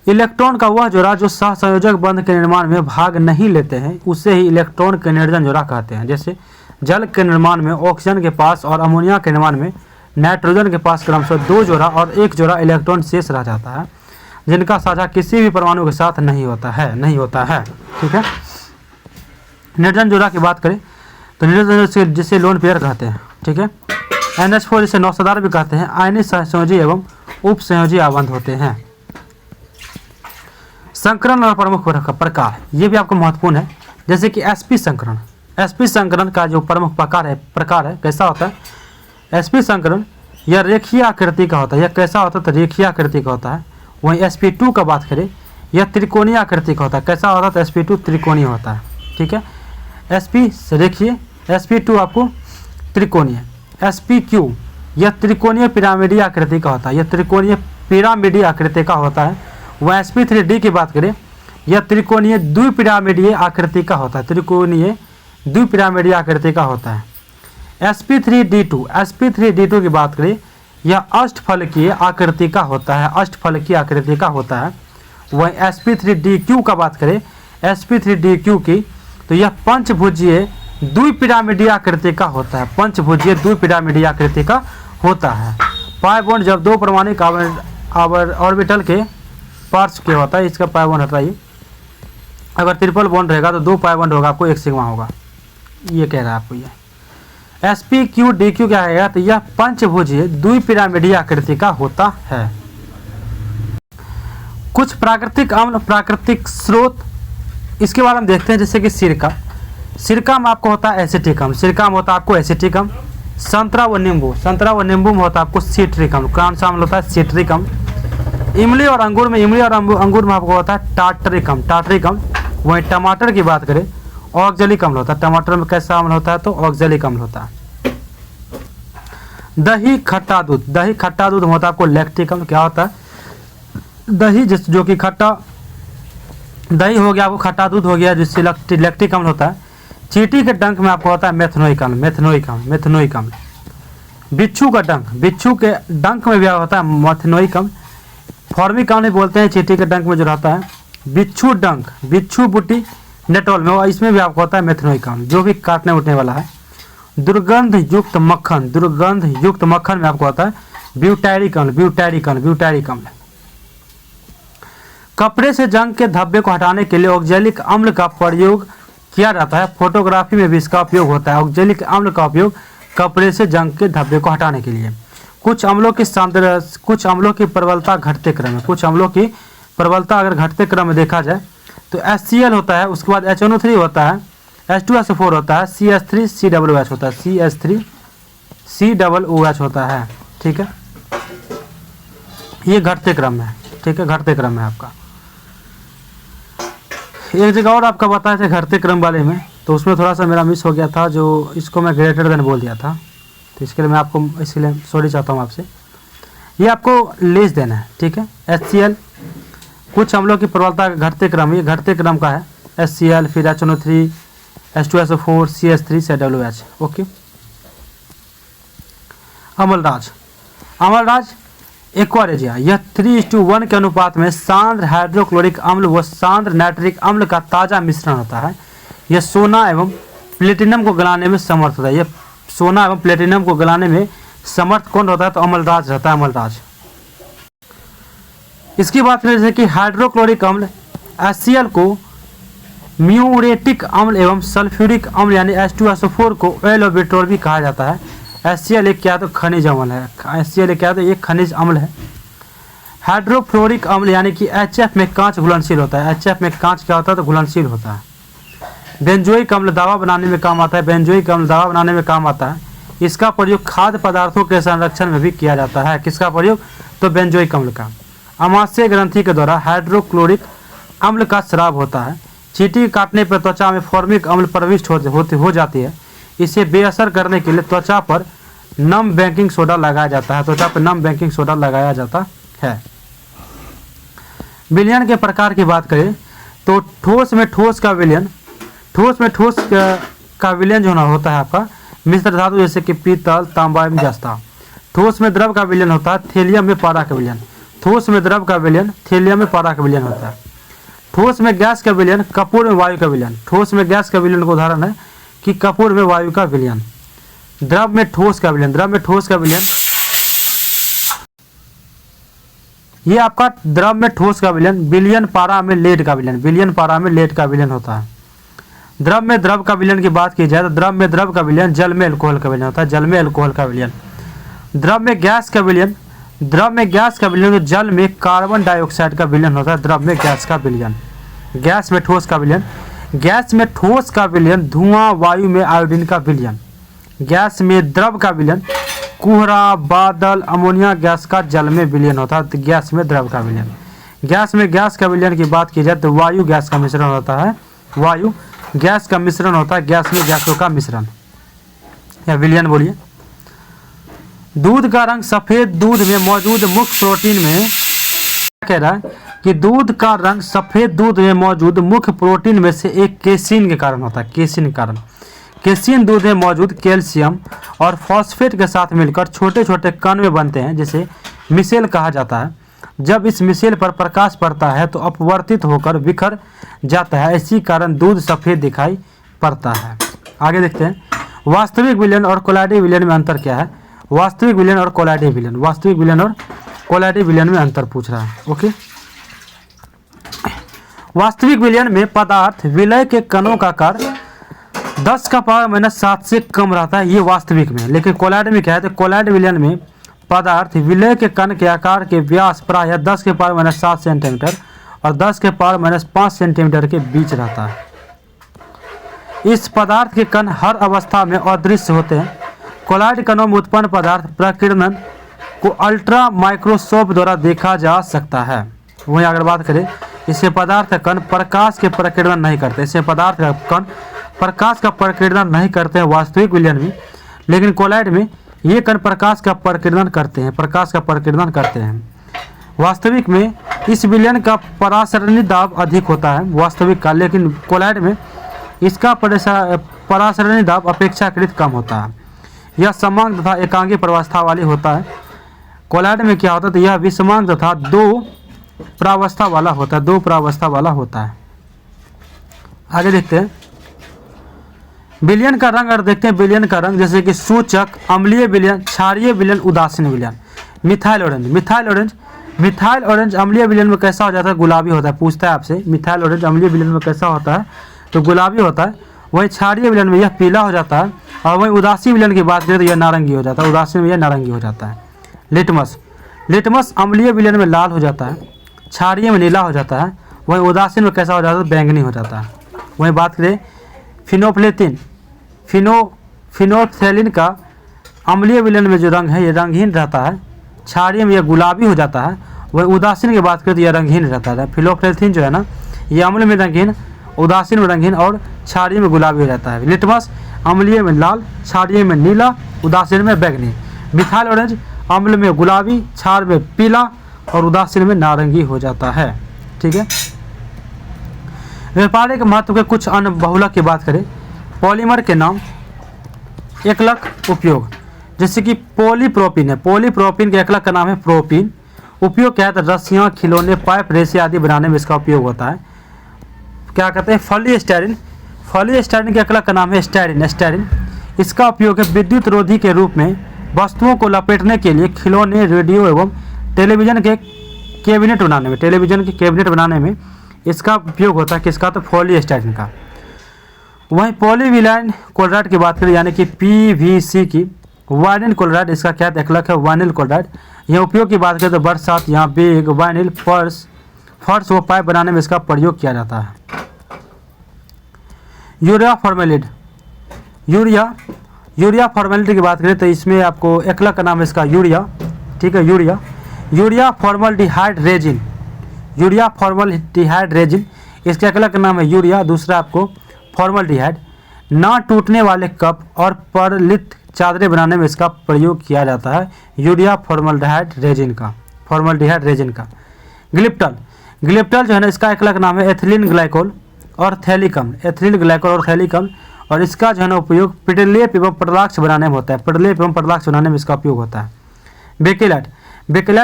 Speaker 1: इलेक्ट्रॉन का वह जोड़ा जो सहसंयोजक बंध के निर्माण में भाग नहीं लेते हैं उसे ही इलेक्ट्रॉन के निर्जन जोड़ा कहते हैं। जैसे जल के निर्माण में ऑक्सीजन के पास और अमोनिया के निर्माण में नाइट्रोजन के पास क्रमशः 2 जोड़ा और 1 जोड़ा इलेक्ट्रॉन शेष रह जाता है, जिनका साझा किसी भी परमाणु के साथ नहीं होता है। ठीक है, निर्जन जोड़ा की बात करें तो निर्जन जोड़ा जिसे लोन पेयर कहते हैं। ठीक है, NH4 जिसे नौसदार भी कहते हैं, आयनिक सहसंयोजी एवं उपसंयोजी आबंध होते हैं। संकरण और प्रमुख प्रकार, ये भी आपको महत्वपूर्ण है। जैसे कि sp संकरण का जो प्रमुख प्रकार है कैसा होता है। sp संकरण यह रेखीय आकृति का होता है। यह कैसा होता है तो रेखीय आकृति का होता है। वहीं sp2 का बात करें, यह त्रिकोणीय आकृति का होता है। कैसा होता है तो sp2 त्रिकोणीय होता है। ठीक है, sp रेखीय, sp2 आपको त्रिकोणीय। sp q यह त्रिकोणीय पिरामिडीय आकृति का होता है। यह त्रिकोणीय पिरामिडीय आकृति का होता है। वह sp3d की बात करें, यह त्रिकोणीय द्विपिरामिडीय आकृति का होता है। त्रिकोणीय द्विपिरामिडीय आकृति का होता है। sp3d2 की बात करें, यह अष्टफलकीय आकृति का होता है। अष्टफलकीय आकृति का होता है। वह sp3dq का बात करें, sp3dq की, तो यह पंचभुजीय द्विपिरामिडीय आकृति का होता है। पंचभुजीय द्विपिरामिडीय आकृति का होता है। पाई बॉन्ड जब 2 परमाणुक ऑर्बिटल के पार्ट्स के होता है, इसका पाई बॉन्ड हटाइए। अगर ट्रिपल बॉन्ड रहेगा तो 2 पाई बॉन्ड होगा, आपको 1 सिग्मा होगा। ये कह रहा है आपको। ये sp3dq क्या है तो यह पंचभुजीय द्विपिरामिडीय आकृति का होता है। कुछ प्राकृतिक अम्ल, प्राकृतिक स्रोत इसके बाद हम देखते हैं जैसे कि सिरका। सिरका में आपको होता है एसिटिक अम्ल, सिरका में होता है आपको एसिटिक अम्ल। संतरा व नींबू, संतरा व नींबू में होता है आपको सिट्रिक अम्ल। कौन सा अम्ल होता है? सिट्रिक अम्ल। इमली और अंगूर में, इमली और अंगूर में आपको होता है टार्टरिक अम्ल, टार्टरिक अम्ल। वहीं टमाटर की बात करें ऑक्जेलिक अम्ल होता है। टमाटर में कैसा अम्ल होता है? तो ऑक्जेलिक अम्ल होता है। दही खट्टा दूध, दही खट्टा दूध में होता है आपको लैक्टिक अम्ल। क्या होता है? दही जो कि खट्टा दही हो गया, आपको खट्टा दूध हो गया, जिससे लैक्टिक अम्ल होता है। चींटी के डंक में आपको होता है मेथनोइक अम्ल, मेथनोइक अम्ल, मेथनोइक अम्ल। बिच्छू का डंक, बिच्छू के डंक में भी होता है मेथनोइक अम्ल। फॉर्मिक अम्ल बोलते हैं चींटी के डंक में जो रहता है। बिच्छू डंक, बिच्छू बुटी नेटोल में, इसमें भी आपको होता है मेथनोइक अम्ल, जो भी काटने उठने वाला है। दुर्गंध युक्त मक्खन, दुर्गंध युक्त मक्खन में आपको होता है ब्यूटायरिक अम्ल, ब्यूटायरिक अम्ल, ब्यूटायरिक अम्ल। कपड़े से जंग के धब्बे को हटाने के लिए ऑक्जेलिक अम्ल का प्रयोग किया जाता है। फोटोग्राफी में भी इसका उपयोग होता है। ऑक्जेलिक अम्ल का उपयोग कपड़े से जंग के धब्बे को हटाने के लिए। कुछ अम्लों की प्रबलता घटते क्रम में, कुछ अम्लों की प्रबलता अगर घटते क्रम में देखा जाए तो HCl होता है, उसके बाद HNO3 होता है, H2SO4 होता है, CH3 COOH होता है, CH3 COOH होता है। ठीक है, ये घटते क्रम में है। ठीक है, घटते क्रम में आपका एक जगह और आपका बताया था घटते क्रम वाले में, तो उसमें थोड़ा सा मेरा मिस हो गया था, जो इसको मैं ग्रेटर देन बोल दिया था, तो इसके लिए मैं आपको इसलिए सॉरी चाहता हूँ आपसे। ये आपको लेस देना है। ठीक है, HCl कुछ अम्लों की प्रबलता का घटते क्रम, ये घटते क्रम का है। HCl, फिर HNO3, H2SO4, CH3 COOH। Okay, Amalraj, Amalraj aqua regia, यह 3:1 के अनुपात में सांद्र हाइड्रोक्लोरिक अम्ल व सांद्र नाइट्रिक अम्ल का ताज़ा मिश्रण होता है। यह सोना एवं प्लेटिनम को गलाने में समर्थ होता है। यह सोना एवं प्लेटिनम को गलाने में समर्थ कौन होता है? तो अम्लराज रहता है, अम्लराज। इसकी बात करें जैसे कि हाइड्रोक्लोरिक अम्ल HCl को म्यूरेटिक अम्ल एवं सल्फ्यूरिक अम्ल यानी H2SO4 को ऑयल ऑफ पेट्रोल भी कहा जाता है। HCl एक क्या तो खनिज अम्ल है, HCl एक क्या तो एक खनिज अम्ल है। हाइड्रोफ्लोरिक अम्ल यानी कि HF में कांच घुलनशील होता है। HF में कांच क्या होता है? तो घुलनशील होता है। बेंजोइक अम्ल दवा बनाने में काम आता है, बेंजोइक अम्ल दवा बनाने में काम आता है। इसका प्रयोग खाद्य पदार्थों के संरक्षण में भी किया जाता है। किसका प्रयोग? तो बेंजोइक अम्ल का। अमाशय ग्रंथि के द्वारा हाइड्रोक्लोरिक अम्ल का स्राव होता है। चींटी काटने पर त्वचा में फॉर्मिक अम्ल प्रविष्ट हो जाती है। इसे बेअसर करने के लिए त्वचा पर नम बेकिंग सोडा लगाया जाता है, त्वचा पर नम बेकिंग सोडा लगाया जाता है। विलयन के प्रकार की बात करें तो ठोस में ठोस का विलयन, ठोस में ठोस का विलयन जो होता है आपका मिश्र धातु जैसे कि पीतल, तांबा एवं जस्ता। ठोस में द्रव का विलयन होता है थेलियम में पारा का विलयन। ठोस में द्रव का विलयन थेलियम में पारा का विलयन होता है। ठोस में गैस का विलयन कपूर में वायु का विलयन। ठोस में गैस का विलयन का उदाहरण है कि कपूर में वायु का विलयन। द्रव में ठोस का विलयन, द्रव में ठोस का विलयन, ये आपका द्रव में ठोस का विलयन विलयन पारा में लेड का विलयन, विलयन पारा में लेड का विलयन होता है। द्रव में द्रव का विलयन की बात की जाए तो द्रव में द्रव का विलयन जल में अल्कोहल का विलयन होता है, जल में अल्कोहल का विलयन। द्रव में गैस का विलयन, द्रव में गैस का विलयन तो जल में कार्बन डाइऑक्साइड का विलयन होता है। द्रव में गैस का विलयन। गैस में ठोस का विलयन, गैस में ठोस का विलयन धुआं, वायु में आयोडीन का विलयन। गैस में द्रव का विलयन कोहरा, बादल, अमोनिया गैस का जल में विलयन होता है। गैस में द्रव का विलयन। गैस में गैस का विलयन की बात की जाए तो वायु गैस का मिश्रण होता है, वायु गैस का मिश्रण होता है, गैस में गैसों का मिश्रण या विलयन बोलिए। दूध का रंग सफेद, दूध में मौजूद मुख्य प्रोटीन में कह रहा है कि दूध का रंग सफेद दूध में मौजूद मुख्य प्रोटीन में से एक केसिन के कारण होता है, केसिन के कारण। केसिन दूध में मौजूद कैल्शियम और फॉस्फेट के साथ मिलकर छोटे छोटे कण में बनते हैं, जिसे मिसेल कहा जाता है। जब इस मिसेल पर प्रकाश पड़ता है तो अपवर्तित होकर बिखर जाता है, इसी कारण दूध सफेद दिखाई पड़ता है। आगे देखते हैं वास्तविक विलयन और कोलाइडल विलयन में अंतर क्या है। वास्तविक विलयन और कोलाइडल विलयन, वास्तविक विलयन और कोलाइडल विलयन में अंतर पूछ रहा है। ओके, वास्तविक विलयन में पदार्थ विलय के कणों का आकार 10⁻⁷ से कम रहता है, ये वास्तविक में। लेकिन कोलाइडल में क्या है, तो कोलाइडल विलयन में पदार्थ विलय के कण के आकार के व्यास प्रायः 10⁻⁷ सेंटीमीटर और 10 के पावर माइनस 5 सेंटीमीटर के बीच रहता है। इस पदार्थ के कण हर अवस्था में अदृश्य होते हैं। कोलॉइड कणों में उत्पन्न पदार्थ प्रकीर्णन को अल्ट्रा माइक्रोस्कोप द्वारा देखा जा सकता है। वहीं अगर बात करें, इससे पदार्थ का कण प्रकाश के प्रकीर्णन नहीं करते। इससे पदार्थ का कण प्रकाश का प्रकीर्णन नहीं करते हैं वास्तविक विलयन में, लेकिन कोलॉइड में ये कण प्रकाश का प्रकीर्णन करते हैं, प्रकाश का प्रकीर्णन करते हैं। वास्तविक में इस विलयन का परासरणी दाब अधिक होता है वास्तविक का, लेकिन कोलॉइड में इसका परासरणी दाब अपेक्षाकृत कम होता है। यह समांग तथा एकांगी प्रावस्था वाली होता है। कोलॉइड में क्या होता है, तो यह विषमांग तथा दो प्रावस्था वाला होता है, दो प्रावस्था वाला होता है। आगे देखते हैं विलयन का रंग। अगर देखते हैं विलयन का रंग, जैसे कि सूचक, अम्लीय विलयन, क्षारीय विलयन, उदासीन विलयन। मिथाइल ऑरेंज, मिथाइल ऑरेंज अम्लीय विलयन में कैसा हो जाता है, गुलाबी होता है। पूछता है आपसे मिथाइल ऑरेंज अम्लीय विलयन में कैसा होता है, तो गुलाबी होता है। वही क्षारीय विलयन में यह पीला हो जाता है, और वही उदासीन विलयन की बात करें तो यह नारंगी हो जाता है, उदासीन में यह नारंगी हो जाता है। लिटमस अम्लीय विलयन में लाल हो जाता है, क्षारीय में नीला हो जाता है, वही उदासीन में कैसा हो जाता है, बैंगनी हो जाता है। वहीं बात करें फिनोल्फ्थेलिन का अम्लीय विलयन में जो रंग है ये रंगहीन रहता है, क्षारीय में यह गुलाबी हो जाता है, वही उदासीन की बात करें तो यह रंगहीन रहता है। फिनोल्फ्थेलिन जो है ना, ये अम्ल में रंगहीन, उदासीन में रंगहीन और क्षारीय में गुलाबी हो जाता है। लिटमस अम्लीय में लाल, क्षारीय में नीला, उदासीन में बैंगनी। मिथाइल ऑरेंज अम्ल में गुलाबी, क्षार में पीला और उदासीन में नारंगी हो जाता है। ठीक है। व्यापारिक महत्व के कुछ अन्य बहुलक की बात करें, पॉलीमर के नाम, एकलक, उपयोग। जैसे कि पॉलीप्रोपिन है, पॉलीप्रोपिन के एकलक का नाम है प्रोपिन। उपयोग क्या है, तो रस्सियाँ, खिलौने, पाइप, रेसे आदि बनाने में इसका उपयोग होता है। क्या कहते हैं, फॉलीस्टाइरिन के एकलक का नाम है स्टाइरिन। इसका उपयोग है विद्युत रोधी के रूप में वस्तुओं को लपेटने के लिए, खिलौने, रेडियो एवं टेलीविजन के कैबिनेट बनाने में इसका उपयोग होता है। किसका, तो पॉलीस्टाइरिन का। वहीं पॉलीविनाइल क्लोराइड की बात करें, यानी कि PVC की, वाइनिल क्लोराइड इसका क्या एकलक है, वाइनिल क्लोराइड। यह उपयोग की बात करें तो बरसात, यहाँ बैग, वाइनिल, फर्श व पाइप बनाने में इसका प्रयोग किया जाता है। यूरिया फॉर्मेलिटी की बात करें तो इसमें आपको एकलक का नाम है इसका यूरिया। ठीक है, यूरिया फॉर्मल्डिहाइड रेजिन, इसके एकलक का नाम है यूरिया। दूसरा आपको फॉर्मल्डिहाइड। ना टूटने वाले कप और परलित चादरें बनाने में इसका प्रयोग किया जाता है, यूरिया फॉर्मल्डिहाइड रेजिन का। ग्लिप्टल जो है ना, इसका एकलक नाम है एथिलीन ग्लाइकोल और थैलिकम, और इसका जो है ना उपयोग पेट्रोलेप एवं पटलाक्ष बनाने में होता है, इसका उपयोग होता है। बेकेलाइट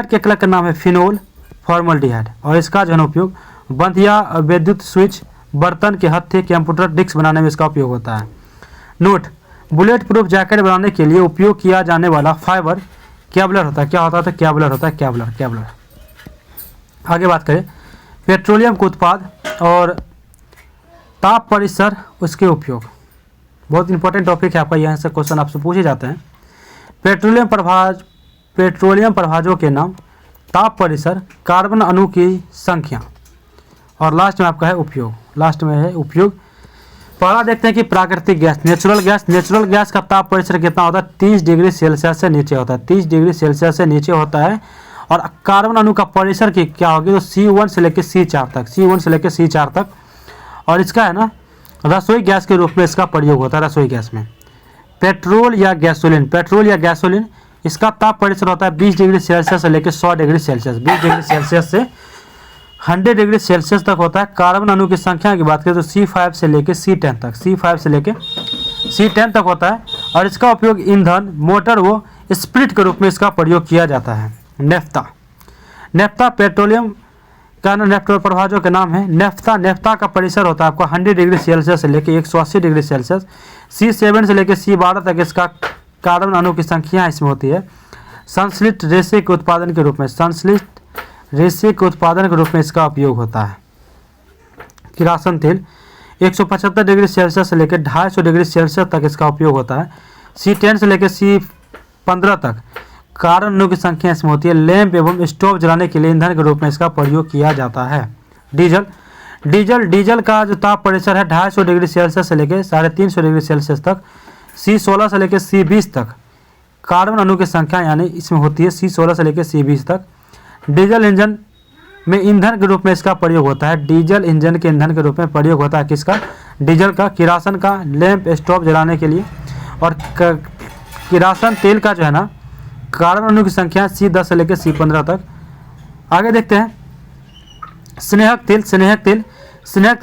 Speaker 1: के एकलक का नाम है फिनोल फॉर्मल्डिहाइड, और इसका जो है ना उपयोग बंद या विद्युत स्विच, बर्तन के हत्थे, कंप्यूटर डिस्क बनाने में इसका उपयोग होता है। नोट, बुलेट प्रूफ जैकेट बनाने के लिए उपयोग किया जाने वाला फाइबर कैबलर होता है। क्या होता है, तो कैबलर होता है, कैबलर। आगे बात करें पेट्रोलियम के उत्पाद और ताप परिसर, उसके उपयोग। बहुत इंपॉर्टेंट टॉपिक है आपका, यहाँ से क्वेश्चन आपसे पूछे जाते हैं। पेट्रोलियम प्रभाजों के नाम, ताप परिसर, कार्बन अणु की संख्या, और लास्ट में आपका है उपयोग। पहला देखते हैं कि प्राकृतिक गैस, नेचुरल गैस का ताप परिसर कितना होता है, 30 डिग्री सेल्सियस से नीचे होता है, 30 डिग्री सेल्सियस से नीचे होता है। और कार्बन अणु का परिसर की क्या होगी, तो C1 से लेकर C4 तक, और इसका है ना रसोई गैस के रूप में इसका प्रयोग होता है, रसोई गैस में। पेट्रोल या गैसोलीन, इसका ताप परिसर होता है 20 डिग्री सेल्सियस से लेकर 100 डिग्री सेल्सियस, 20 डिग्री सेल्सियस से 100 डिग्री सेल्सियस तक होता है। कार्बन अणु की संख्या की बात करें तो C5 से लेकर C10 तक होता है, और इसका उपयोग ईंधन, मोटर व स्प्रिट के रूप में इसका प्रयोग किया जाता है। नेफ्ता पेट्रोलियम का नेफ्टा प्रभाजों के नाम है। नेफ्ता का परिसर होता है आपको 100 डिग्री सेल्सियस से लेकर 180 डिग्री सेल्सियस, C7 से लेकर C12 तक इसका कार्बन अणु की संख्या इसमें होती है। संश्लिष्ट रेशे के उत्पादन के रूप में इसका उपयोग होता है। किरासन तेल 175 डिग्री सेल्सियस से लेकर 250 डिग्री सेल्सियस तक इसका उपयोग होता है। C10 से लेकर C15 तक कार्बन अणु की संख्या इसमें होती है। लैंप एवं स्टोव जलाने के लिए ईंधन के रूप में इसका प्रयोग किया जाता है। डीजल का जो ताप परिसर है 250 डिग्री सेल्सियस से लेकर 350 डिग्री सेल्सियस तक, C16 से लेकर C20 तक कार्बन अणु की संख्या यानी इसमें होती है C16 से लेकर C20 तक। डीजल इंजन में ईंधन के रूप में इसका प्रयोग होता है। डीजल इंजन के ईंधन के रूप में प्रयोग होता है किसका? डीजल का। किरासन का लैंप स्टोव जलाने के लिए। और किरासन तेल का जो है ना कार्बन अणु की संख्या C10 से लेकर C15 तक। आगे देखते हैं स्नेहक तेल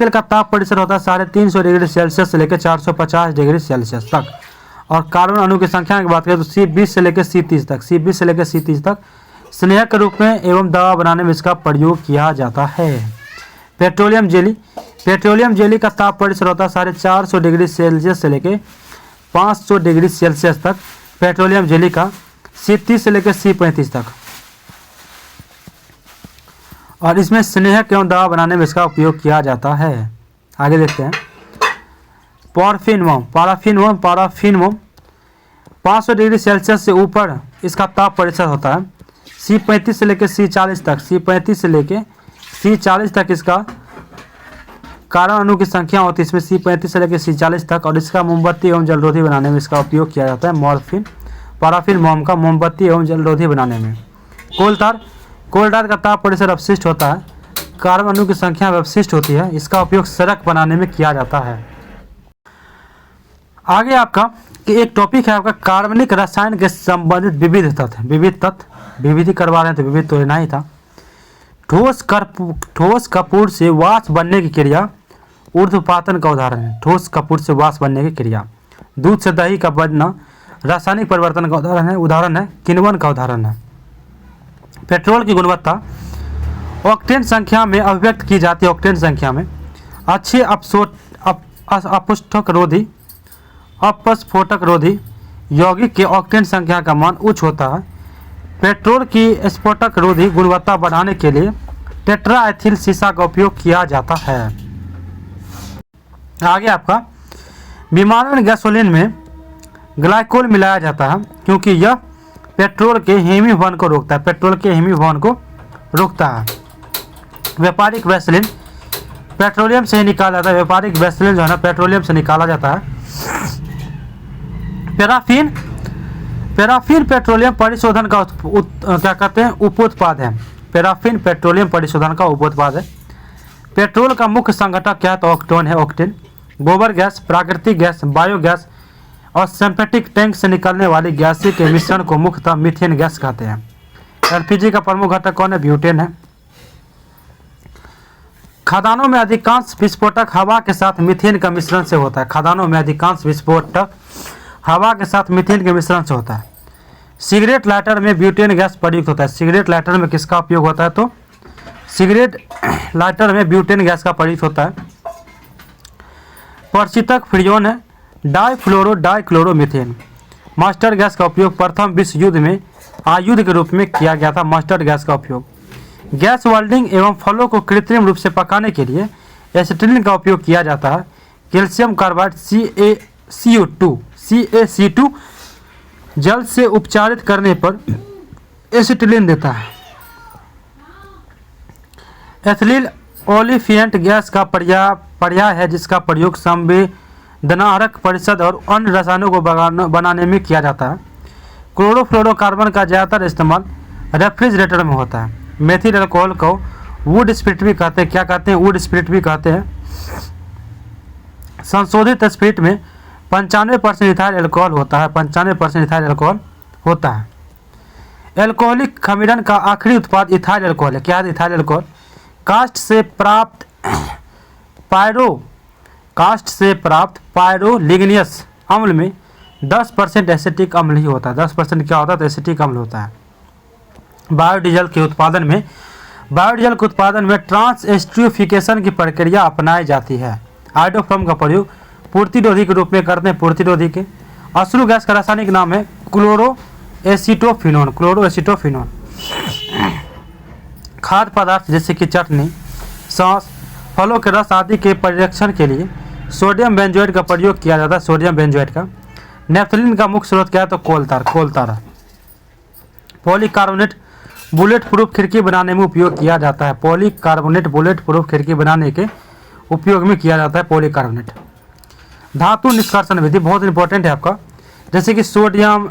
Speaker 1: का ताप परिसर होता है 350 डिग्री सेल्सियस से लेकर 450 डिग्री सेल्सियस तक। और कार्बन अणु की संख्या की बात करें तो C20 से लेकर C30 तक स्नेहक के रूप में एवं दवा बनाने में इसका प्रयोग किया जाता है। पेट्रोलियम जेली का ताप परिसर होता है 450 डिग्री सेल्सियस से लेकर 500 डिग्री सेल्सियस तक। पेट्रोलियम जेली का C30 से लेकर C35 तक। और इसमें स्नेहक एवं दवा बनाने में इसका उपयोग किया जाता है। आगे देखते हैं पाराफिन मोम 500 डिग्री सेल्सियस से ऊपर इसका ताप परिसर होता है। C35 से लेकर C40 तक इसका कार्बन अणु की संख्या होती है इसमें C35 से लेकर C40 तक। और इसका मोमबत्ती एवं जलरोधी बनाने में इसका उपयोग किया जाता है। पाराफिन मोम का मोमबत्ती एवं जलरोधी बनाने में। कोलटार का ताप परिसर अपशिष्ट होता है। कार्बन अणु की संख्या अपशिष्ट होती है। इसका उपयोग सड़क बनाने में किया जाता है। आगे आपका कि एक टॉपिक है आपका कार्बनिक रसायन के संबंधित विविध तत्व। विविधि करवा रहे हैं तो विविध तो लेना ही था। ठोस कपूर से वाष्प बनने की क्रिया ऊर्ध्वपातन का उदाहरण है। ठोस कपूर से वाष्प बनने की क्रिया। दूध से दही का बनना रासायनिक परिवर्तन का उदाहरण है। किण्वन का उदाहरण है। पेट्रोल की गुणवत्ता ऑक्टेन संख्या में अभिव्यक्त की जाती है। ऑक्टेन संख्या में अच्छे अपस्फोटक रोधी यौगिक के ऑक्टेन संख्या का मान उच्च होता है। पेट्रोल की स्फोटक रोधी गुणवत्ता बढ़ाने के लिए टेट्राएथिल सीसा का उपयोग किया जाता है। आगे आपका विमानन गैसोलीन में ग्लाइकोल मिलाया जाता है क्योंकि यह पेट्रोल के हिमीभवन को रोकता है। व्यापारिक वैसलीन पेट्रोलियम से ही निकाला जाता है। व्यापारिक वैसलीन जो है ना पेट्रोलियम से निकाला जाता है। पैराफिन पेट्रोलियम परिशोधन का उपोत्पाद है। पैराफिन पेट्रोलियम परिशोधन का उपोत्पाद है। पेट्रोल का मुख्य संघटक क्या है तो ऑक्टेन। गोबर गैस, प्राकृतिक गैस, बायोगैस और सिंथेटिक टैंक से निकलने वाली गैस के मिश्रण को मुख्यतः मीथेन गैस कहते हैं। एलपीजी का प्रमुख घटक कौन है? ब्यूटेन है। खदानों में अधिकांश विस्फोटक हवा के साथ मीथेन का मिश्रण से होता है। खदानों में अधिकांश विस्फोटक हवा के साथ मीथेन के मिश्रण से होता है। सिगरेट लाइटर में ब्यूटेन गैस प्रयुक्त होता है। सिगरेट लाइटर में किसका उपयोग होता है तो सिगरेट लाइटर में ब्यूटेन गैस का प्रयुक्त होता है। प्रशीतक फ्रिजोन है डाइक्लोरोमीथेन। मस्टर्ड गैस का उपयोग प्रथम विश्व युद्ध में आयुध के रूप में किया गया था। मस्टर्ड गैस का उपयोग गैस वेल्डिंग एवं फलों को कृत्रिम रूप से पकाने के लिए एसिटिलीन का उपयोग किया जाता है। कैल्शियम कार्बाइड CaC2 जल से उपचारित करने पर एसिटिलीन देता है। एथिलीन ओलिफिएंट गैस का पर्याय है जिसका प्रयोग संवेदनारक परिषद और अन्य रसायनों को बनाने में किया जाता है। क्लोरोफ्लोरोकार्बन का ज़्यादातर इस्तेमाल रेफ्रिजरेटर में होता है। मेथिल अल्कोहल को वुड स्पिरिट भी कहते हैं। क्या कहते हैं? वुड स्पिरिट भी कहते हैं। संशोधित स्पिरिट में 95% इथाइल अल्कोहल होता है। 95% इथाइल अल्कोहल होता है। एल्कोहलिक खमीरन का आखिरी उत्पाद इथाइल अल्कोहल है। क्या है? Ethyl alcohol. कास्ट से प्राप्त पायरोलिग्नियस अम्ल में 10% एसिटिक अम्ल ही होता है। 10% क्या होता है तो एसिटिक अम्ल होता है। बायोडीजल के उत्पादन में ट्रांसएस्ट्रिफिकेशन की प्रक्रिया अपनाई जाती है। आइडोफ्रम का प्रयोग पूर्तिरोधी के रूप में करते हैं। पूर्तिरोधी के अश्रु गैस का रासायनिक नाम है क्लोरोएसिटोफिनोन। खाद्य पदार्थ जैसे कि चटनी, सॉस, फलों के रस आदि के परिरक्षण के लिए सोडियम बेंजोएट का प्रयोग किया जाता है। सोडियम बेंजोएट का। नेफ्थलीन का मुख्य स्रोत क्या है तो कोलतार। पॉलीकार्बोनेट बुलेट प्रूफ खिड़की बनाने में उपयोग किया जाता है। पॉलीकार्बोनेट बुलेट प्रूफ खिड़की बनाने के उपयोग में किया जाता है पॉलीकार्बोनेट। धातु निष्कर्षण विधि बहुत इंपॉर्टेंट है आपका, जैसे कि sodium,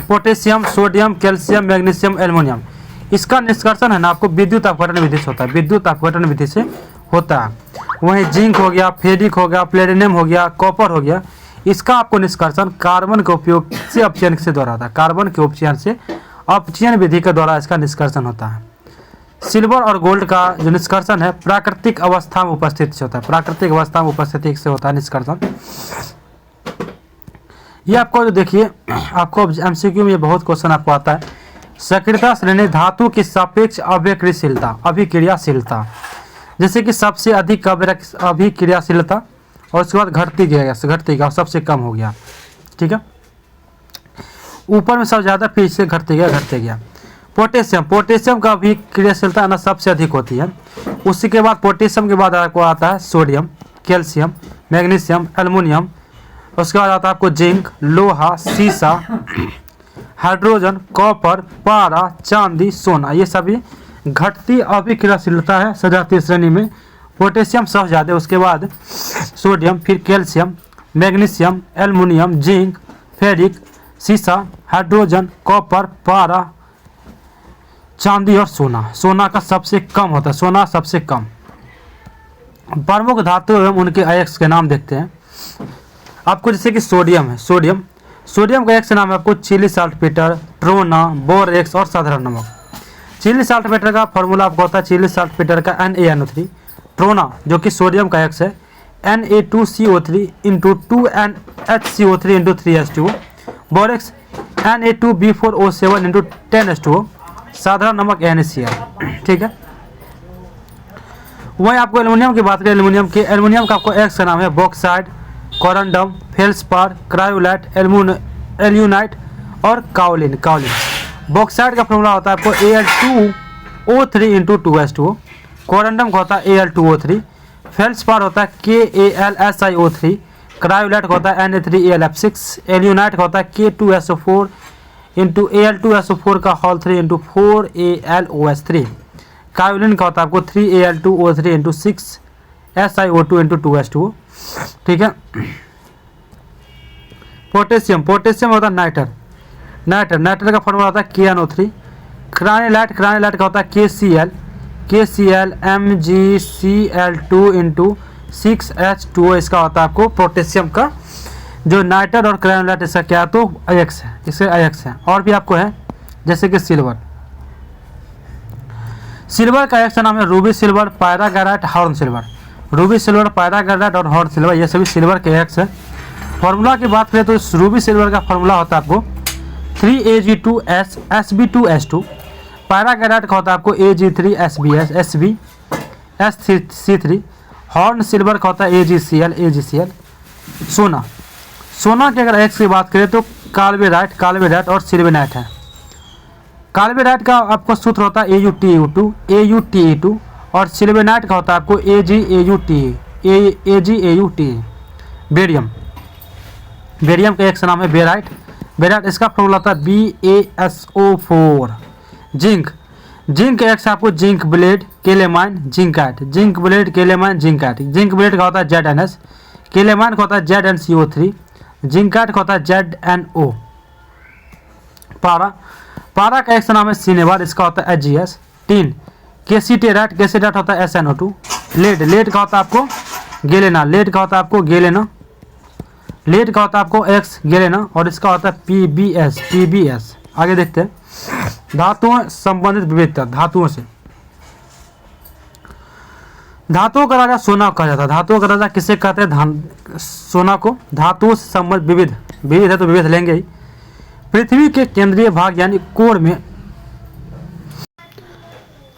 Speaker 1: potassium, sodium, calcium, magnesium, aluminium, इसका निष्कर्षण है ना आपको विद्युत अपघटन विधि से होता है, विद्युत अपघटन विधि से होता है। वहीं जिंक हो गया, फेरिक हो गया, प्लेटिनम हो गया, कॉपर हो गया, इसका आपको निष्कर्षण कार्बन के उपयोग से अपचयन से द्वारा होता है, कार्बन के उपचयन से अपचयन विधि के द्वारा इसका निष्कर्षण होता है। सिल्वर और गोल्ड का जो निष्कर्षण है प्राकृतिक अवस्था में उपस्थित से होता है, प्राकृतिक अवस्था में उपस्थिति से होता है निष्कर्षण। ये आपको जो देखिए, आपको एमसीक्यू में बहुत क्वेश्चन आपको आता है। सक्रियता श्रेणी धातु की सापेक्ष अभिक्रियाशीलता, अभिक्रियाशीलता, जैसे कि सबसे अधिक अभिक्रियाशीलता और उसके बाद घटती गया, सबसे कम हो गया, ठीक है, ऊपर में सब ज़्यादा फिर से घटते गया। पोटेशियम, पोटेशियम का अभिक्रियाशीलता ना सबसे अधिक होती है। उसी के बाद पोटेशियम के बाद आपको आता है सोडियम, कैल्शियम, मैग्नीशियम, एल्युमिनियम, उसके बाद आता है आपको जिंक, लोहा, सीसा, हाइड्रोजन, कॉपर, पारा, चांदी, सोना, ये सभी घटती अभिक्रियाशीलता है सजातीय श्रेणी में। पोटेशियम सबसे ज़्यादा, उसके बाद सोडियम, फिर calcium, magnesium, aluminium, zinc, ferric, सीसा, हाइड्रोजन, कॉपर, पारा, चांदी और सोना। सोना का सबसे कम होता है, सोना सबसे कम। प्रमुख धातु एवं उनके अयस्क के नाम देखते हैं आपको, जैसे कि सोडियम है, सोडियम का अयस्क नाम है आपको चिली साल्टपेटर, ट्रोना, बोरेक्स और साधारण नमक। चिली साल्टपेटर का फॉर्मूला आपको होता है, चिली साल्टपेटर का NaNO3, ट्रोना जो कि सोडियम का अयस्क है Na2CO3 into 2NHCO3 into 3H2O, borax Na2B4O7 into 10H2O, साधारण नमक NaCl, ठीक है। वहीं आपको एल्युमिनियम की बात करें, एल्युमिनियम का आपको अयस्क का नाम है बॉक्साइड, कोरंडम, फेल्सपार, क्रायोलाइट, एल्यूनाइट और काओलिन। बॉक्साइड का फॉर्मूला होता है आपको Al2O3 इंटू 2H2O, कोरंडम का होता है Al2O3, फेल्सपार होता है KAlSiO3, क्रायोलाइट का होता है Na3AlF6, एल्यूनाइट का होता है K2SO4 इंटू Al2SO4 का होल 3 इंटू 4AlOH3, कायोलिन का होता है आपको 3Al2O3 into 6SiO2 into 2H2O, ठीक है। पोटेशियम होता है नाइटर का फॉर्मूला होता है KNO3, क्रायोलाइट का होता है KCl MgCl2 इंटू 6H2O, इसका होता है आपको पोटेशियम का जो नाइटर और क्रायोलाइट, इसका क्या है तो अयस्क है, इसके अयस्क है। और भी आपको है जैसे कि सिल्वर का अयस्क नाम है ruby silver, pyrargyrite, horn silver. Ruby silver, pyrargyrite और हॉर्न सिल्वर, ये सभी सिल्वर के अयस्क है। फॉर्मूला की बात करें तो रूबी सिल्वर का फॉर्मूला होता है आपको 3Ag2S Sb2H2, पायरागाइट का होता है आपको Ag3SbS SbSc3, हॉर्न सिल्वर का होता है AgCl। सोना के अगर अयस्क की बात करें तो कार्बेराइट और सिल्वेनाइट है। कार्बेराइट का आपको सूत्र होता है AuTe2 और सिल्वेनाइट का होता है आपको AgAuTe। बेरियम का एक नाम है बेराइट, इसका फॉर्मूला होता है BaSO4। जिंक का एक आपको zinc blende, calamine, zincite, zinc blende का होता है ZnS, केलेमाइन का होता है ZnCO3, जिंकाइट का होता है ZnO। पारा का एक नाम है सिनेबार, इसका होता है HgS। टीन कैसीटेराइट होता है SnO2। लेड का होता है आपको गेलेना, लेड का होता है आपको X गेलेना और इसका होता है PbS। आगे देखते हैं धातुओं संबंधित विविधता। धातुओं का राजा सोना कहा जाता है। धातुओं का राजा किसे कहते हैं? सोना को। धातुओं से संबंधित विविध है तो विविध लेंगे ही। पृथ्वी के केंद्रीय भाग यानी कोर में,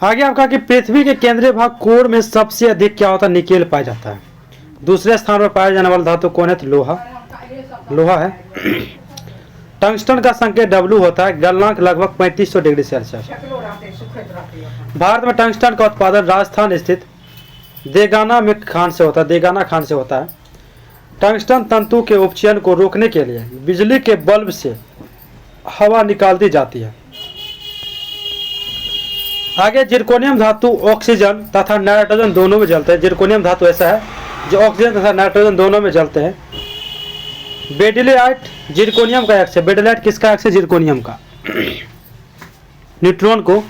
Speaker 1: आगे आपका कि पृथ्वी के केंद्रीय भाग कोर में सबसे अधिक क्या होता है? निकेल पाया जाता है। दूसरे स्थान पर पाया जाने वाला धातु कौन है? तो लोहा है। टंगस्टन का संकेत W होता है। गलनांक लगभग 3500 डिग्री सेल्सियस। भारत में टंगस्टन का उत्पादन राजस्थान स्थित देगाना खान से होता है। टंगस्टन तंतु के उपचयन को रोकने के लिए बिजली के बल्ब से हवा निकाल दी जाती है। आगे जिरकोनियम धातु ऑक्सीजन तथा नाइट्रोजन दोनों में जलते हैं। जिरकोनियम धातु ऐसा है जो ऑक्सीजन तथा नाइट्रोजन दोनों में जलते हैं। बेडिलाइट जिरकोनियम का एक्स है। बेडिलाइट किसका एक्स है? जिरकोनियम का। न्यूट्रॉन को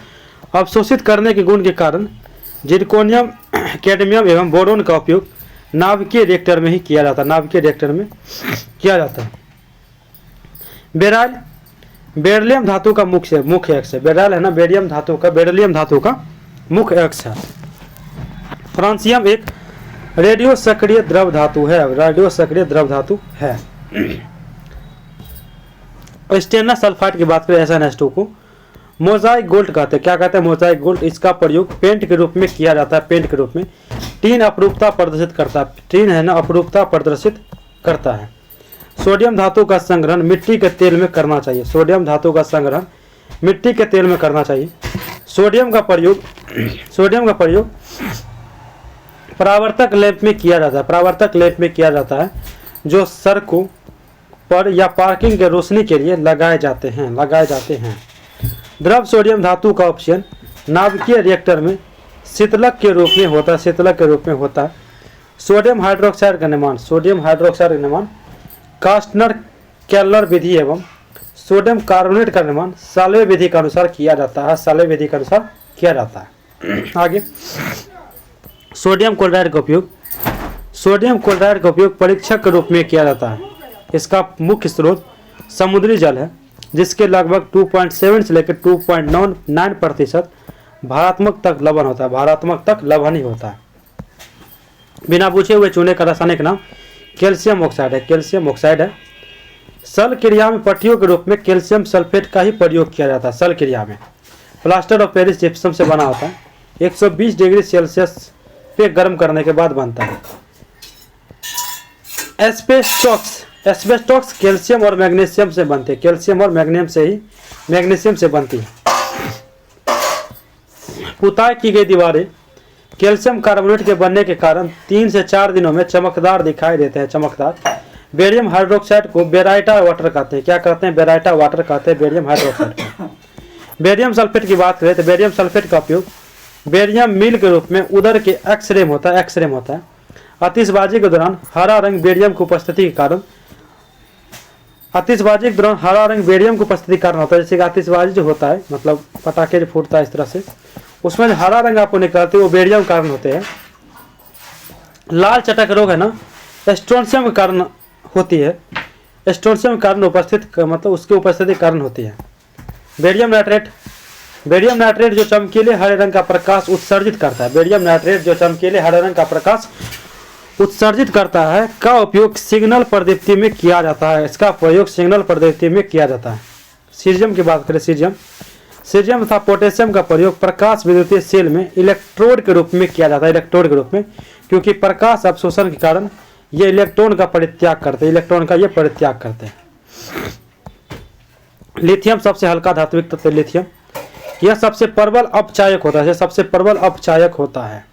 Speaker 1: अवशोषित करने के गुण के कारण जिरकोनियम, कैडमियम एवं बोरोन का उपयोग नाभिकीय रिएक्टर में ही किया जाता है। नाभिकीय रिएक्टर में किया जाता है। बेराइल बेरिलियम धातु का मुख्य एक्स है। बेराइल है ना, बेरियम धातु का, बेरिलियम धातु का मुख्य एक्स है। फ्रांसियम एक रेडियो सक्रिय द्रव धातु है। रेडियो सक्रिय द्रव धातु है। स्टेनलेस सल्फाइड की बात करें SnH2 को मोजाइक गोल्ड कहते हैं। क्या कहते हैं? Mosaic gold. इसका प्रयोग पेंट के रूप में किया जाता है। पेंट के रूप में टीन अपरूपता प्रदर्शित करता है। टीन है ना, अपरूपता प्रदर्शित करता है। सोडियम धातु का संग्रहण मिट्टी के तेल में करना चाहिए। सोडियम धातु का संग्रहण मिट्टी के तेल में करना चाहिए। सोडियम का प्रयोग परावर्तक लैंप में किया जाता है। परावर्तक लैंप में किया जाता है जो सड़कों पर या पार्किंग के रोशनी के लिए लगाए जाते हैं। द्रव सोडियम धातु का ऑप्शन नाभिकीय रिएक्टर में शीतलक के रूप में होता है। सोडियम हाइड्रोक्साइड का निर्माण कास्टनर केलर विधि एवं सोडियम कार्बोनेट का निर्माण साल्वे विधि के अनुसार किया जाता है। आगे सोडियम क्लोराइड का उपयोग परीक्षक के रूप में किया जाता है। इसका मुख्य स्रोत समुद्री जल है जिसके लगभग 2.7 से लेकर 2.9% भारात्मक तक लवण ही होता है। बिना पूछे हुए चूने का रासायनिक नाम कैल्शियम ऑक्साइड है। सल क्रिया में पट्टियों के रूप में कैल्शियम सल्फेट का ही प्रयोग किया जाता है। सल क्रिया में प्लास्टर ऑफ पेरिस जिप्सम से बना होता है। 120 डिग्री सेल्सियस पे गर्म करने के बाद बनता है। एस्बेस्टॉक्स कैल्शियम और मैग्नीशियम से बनते हैं। कैल्शियम और मैग्नीशियम से बनती है। पुताई की गई दीवारें कैल्शियम कार्बोनेट के बनने के कारण 3 से 4 दिनों में चमकदार दिखाई देते हैं। बेरियम हाइड्रोक्साइड को बेराइटा वाटर कहते हैं। क्या कहते हैं? बेराइटा वाटर कहते हैं बेरियम हाइड्रोक्साइड को। बेरियम सल्फेट की बात करें तो बेरियम सल्फेट का उपयोग बेरियम मील के रूप में उदर के एक्सरे में होता है। आतिशबाजी के दौरान हरा रंग बेरियम की उपस्थिति के कारण होता है। जैसे आतिशबाजी जो होता है, मतलब पटाखे जो फूटता है इस तरह से, उसमें जो हरा रंग आपको निकलते हैं वो बेरियम कारण होते हैं। लाल चटक रोग है ना, स्ट्रोंशियम के कारण होती है। स्ट्रोंशियम के कारण उसकी उपस्थिति के कारण होती है। बेरियम नाइट्रेट जो चमकीले हरे रंग का प्रकाश उत्सर्जित करता है। का उपयोग सिग्नल प्रदीप्ति में किया जाता है। सीरियम की बात करें, सीरियम तथा पोटेशियम का प्रयोग प्रकाश विद्युतीय सेल में इलेक्ट्रोड के रूप में किया जाता है। क्योंकि प्रकाश अवशोषण के कारण ये इलेक्ट्रॉन का परित्याग करते हैं। लिथियम सबसे हल्का धात्विक तत्व लिथियम। यह सबसे प्रबल अपचायक होता है।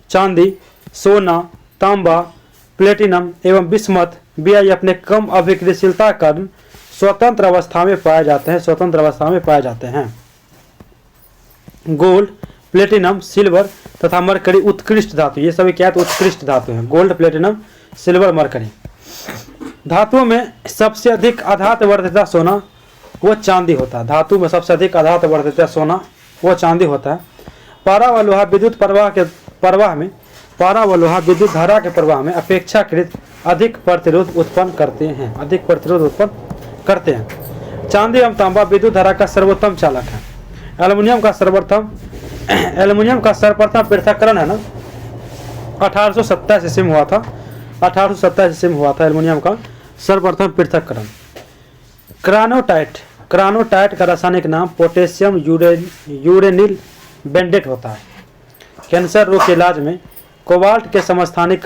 Speaker 1: चांदी, सोना, तांबा, प्लेटिनम एवं बिस्मथ Bi अपने कम अभिक्रियाशीलता के कारण स्वतंत्र अवस्था में पाए जाते हैं। गोल्ड, प्लेटिनम, सिल्वर तथा मरकरी उत्कृष्ट धातु। ये सभी क्या है? उत्कृष्ट धातु हैं। Gold, platinum, silver, mercury. धातुओं में सबसे अधिक आघात वर्धित सोना वो चांदी होता है। चांदी होता है। पारा व लोहा विद्युत धारा के प्रवाह में अपेक्षाकृत अधिक प्रतिरोध उत्पन्न करते हैं। चांदी एवं तांबा विद्युत धारा का सर्वोत्तम चालक है। एल्युमिनियम का सर्वप्रथम पृथक्करण है ना 1827 ईस्वी में हुआ था। एल्युमिनियम का सर्वप्रथम पृथक्करण। क्रानोटाइट का रासायनिक नाम पोटेशियम यूरेनिल बेंडेट होता है। कैंसर रोग के इलाज में कोबाल्ट के समस्थानिक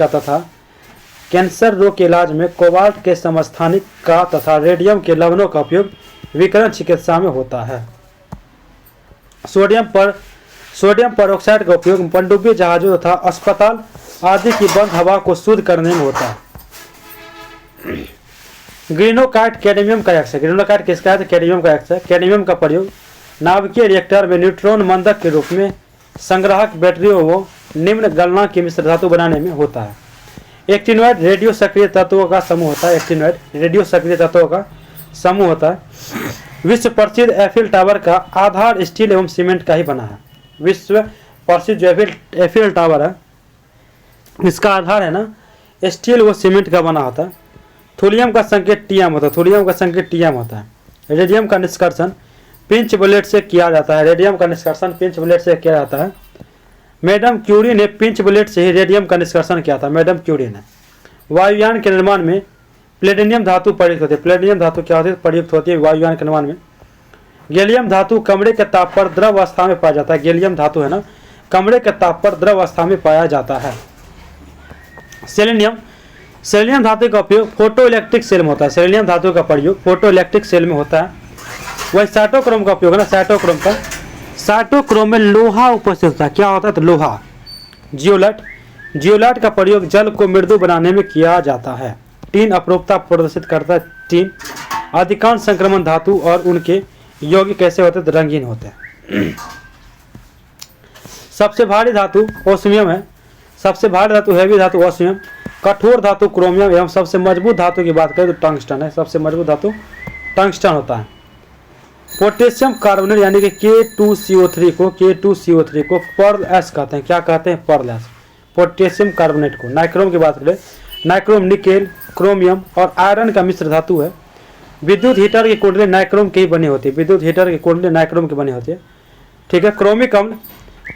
Speaker 1: का तथा रेडियम के लवणों का उपयोग विकिरण चिकित्सा में होता है। सोडियम परऑक्साइड का उपयोग पनडुब्बी जहाजों तथा अस्पताल आदि की बंद हवा को शुद्ध करने में होता है। ग्रेनोकाइट कैडमियम का एक्स है। ग्रेनोकाइट किसका है? कैडमियम का एक्स है। कैडमियम का प्रयोग नाभिकीय रिएक्टर में न्यूट्रॉन मंदक के रूप में संग्राहक बैटरियों व निम्न गलनांक की मिश्र धातु बनाने में होता है। एक्टिनोइड रेडियो सक्रिय तत्वों का समूह होता है। एक्टिनोइड रेडियो सक्रिय तत्वों का समूह होता है। विश्व प्रसिद्ध एफिल टावर का आधार स्टील एवं सीमेंट का ही बना है। विश्व प्रसिद्ध जो एफिल टावर है इसका आधार है ना स्टील व सीमेंट का बना होता है। थोलियम का संकेत टीएम होता है। थोलियम का संकेत टीएम होता है। रेडियम का निष्कर्षण पिंच बुलेट से किया जाता है। रेडियम का निष्कर्षण पिंच बुलेट से किया जाता है। मैडम क्यूरी ने पिंच बुलेट से ही रेडियम का निष्कर्षण किया था। मैडम क्यूरी ने। वायुयान के निर्माण में प्लेटिनियम धातु प्रयुक्त होती है। प्लेटिनियम धातु क्या होती है? प्रयुक्त होती है वायुयान के निर्माण में। गैलियम धातु कमरे के ताप पर द्रव अवस्था में पाया जाता है। गैलियम धातु है ना कमरे के ताप पर द्रव अवस्था में पाया जाता है। सेलेनियम सेलेनियम धातु का उपयोग फोटो इलेक्ट्रिक सेल में होता है। सेलेनियम धातु का प्रयोग फोटो इलेक्ट्रिक सेल में होता है। वही साइटोक्रोम का उपयोग है ना साइटोक्रोम का। साइटोक्रोम में लोहा उपस्थित होता है। क्या होता है? तो लोहा। जियोलाइट का प्रयोग जल को मृदु बनाने में किया जाता है। टीन अपरूपता प्रदर्शित करता है। टीन अधिकांश संक्रमण धातु और उनके यौगिक कैसे होते हैं? तो रंगीन होते हैं। सबसे भारी धातु ओस्मियम है। सबसे भारी धातु हैवी धातु ओस्मियम। कठोर धातु क्रोमियम एवं सबसे मजबूत धातु की बात करें तो टंगस्टन है। सबसे मजबूत धातु टंगस्टन होता है। पोटेशियम कार्बोनेट यानी कि K2CO3 को पर्ल एस कहते हैं। क्या कहते हैं? Pearl ash. पोटेशियम कार्बोनेट को। नाइक्रोम की बात करें नाइक्रोम निकेल क्रोमियम और आयरन का मिश्र धातु है। विद्युत हीटर की कुंडली नाइक्रोम की बनी होती है। विद्युत हीटर की कुंडली नाइक्रोम की बनी होती है। ठीक है। क्रोमिक अम्ल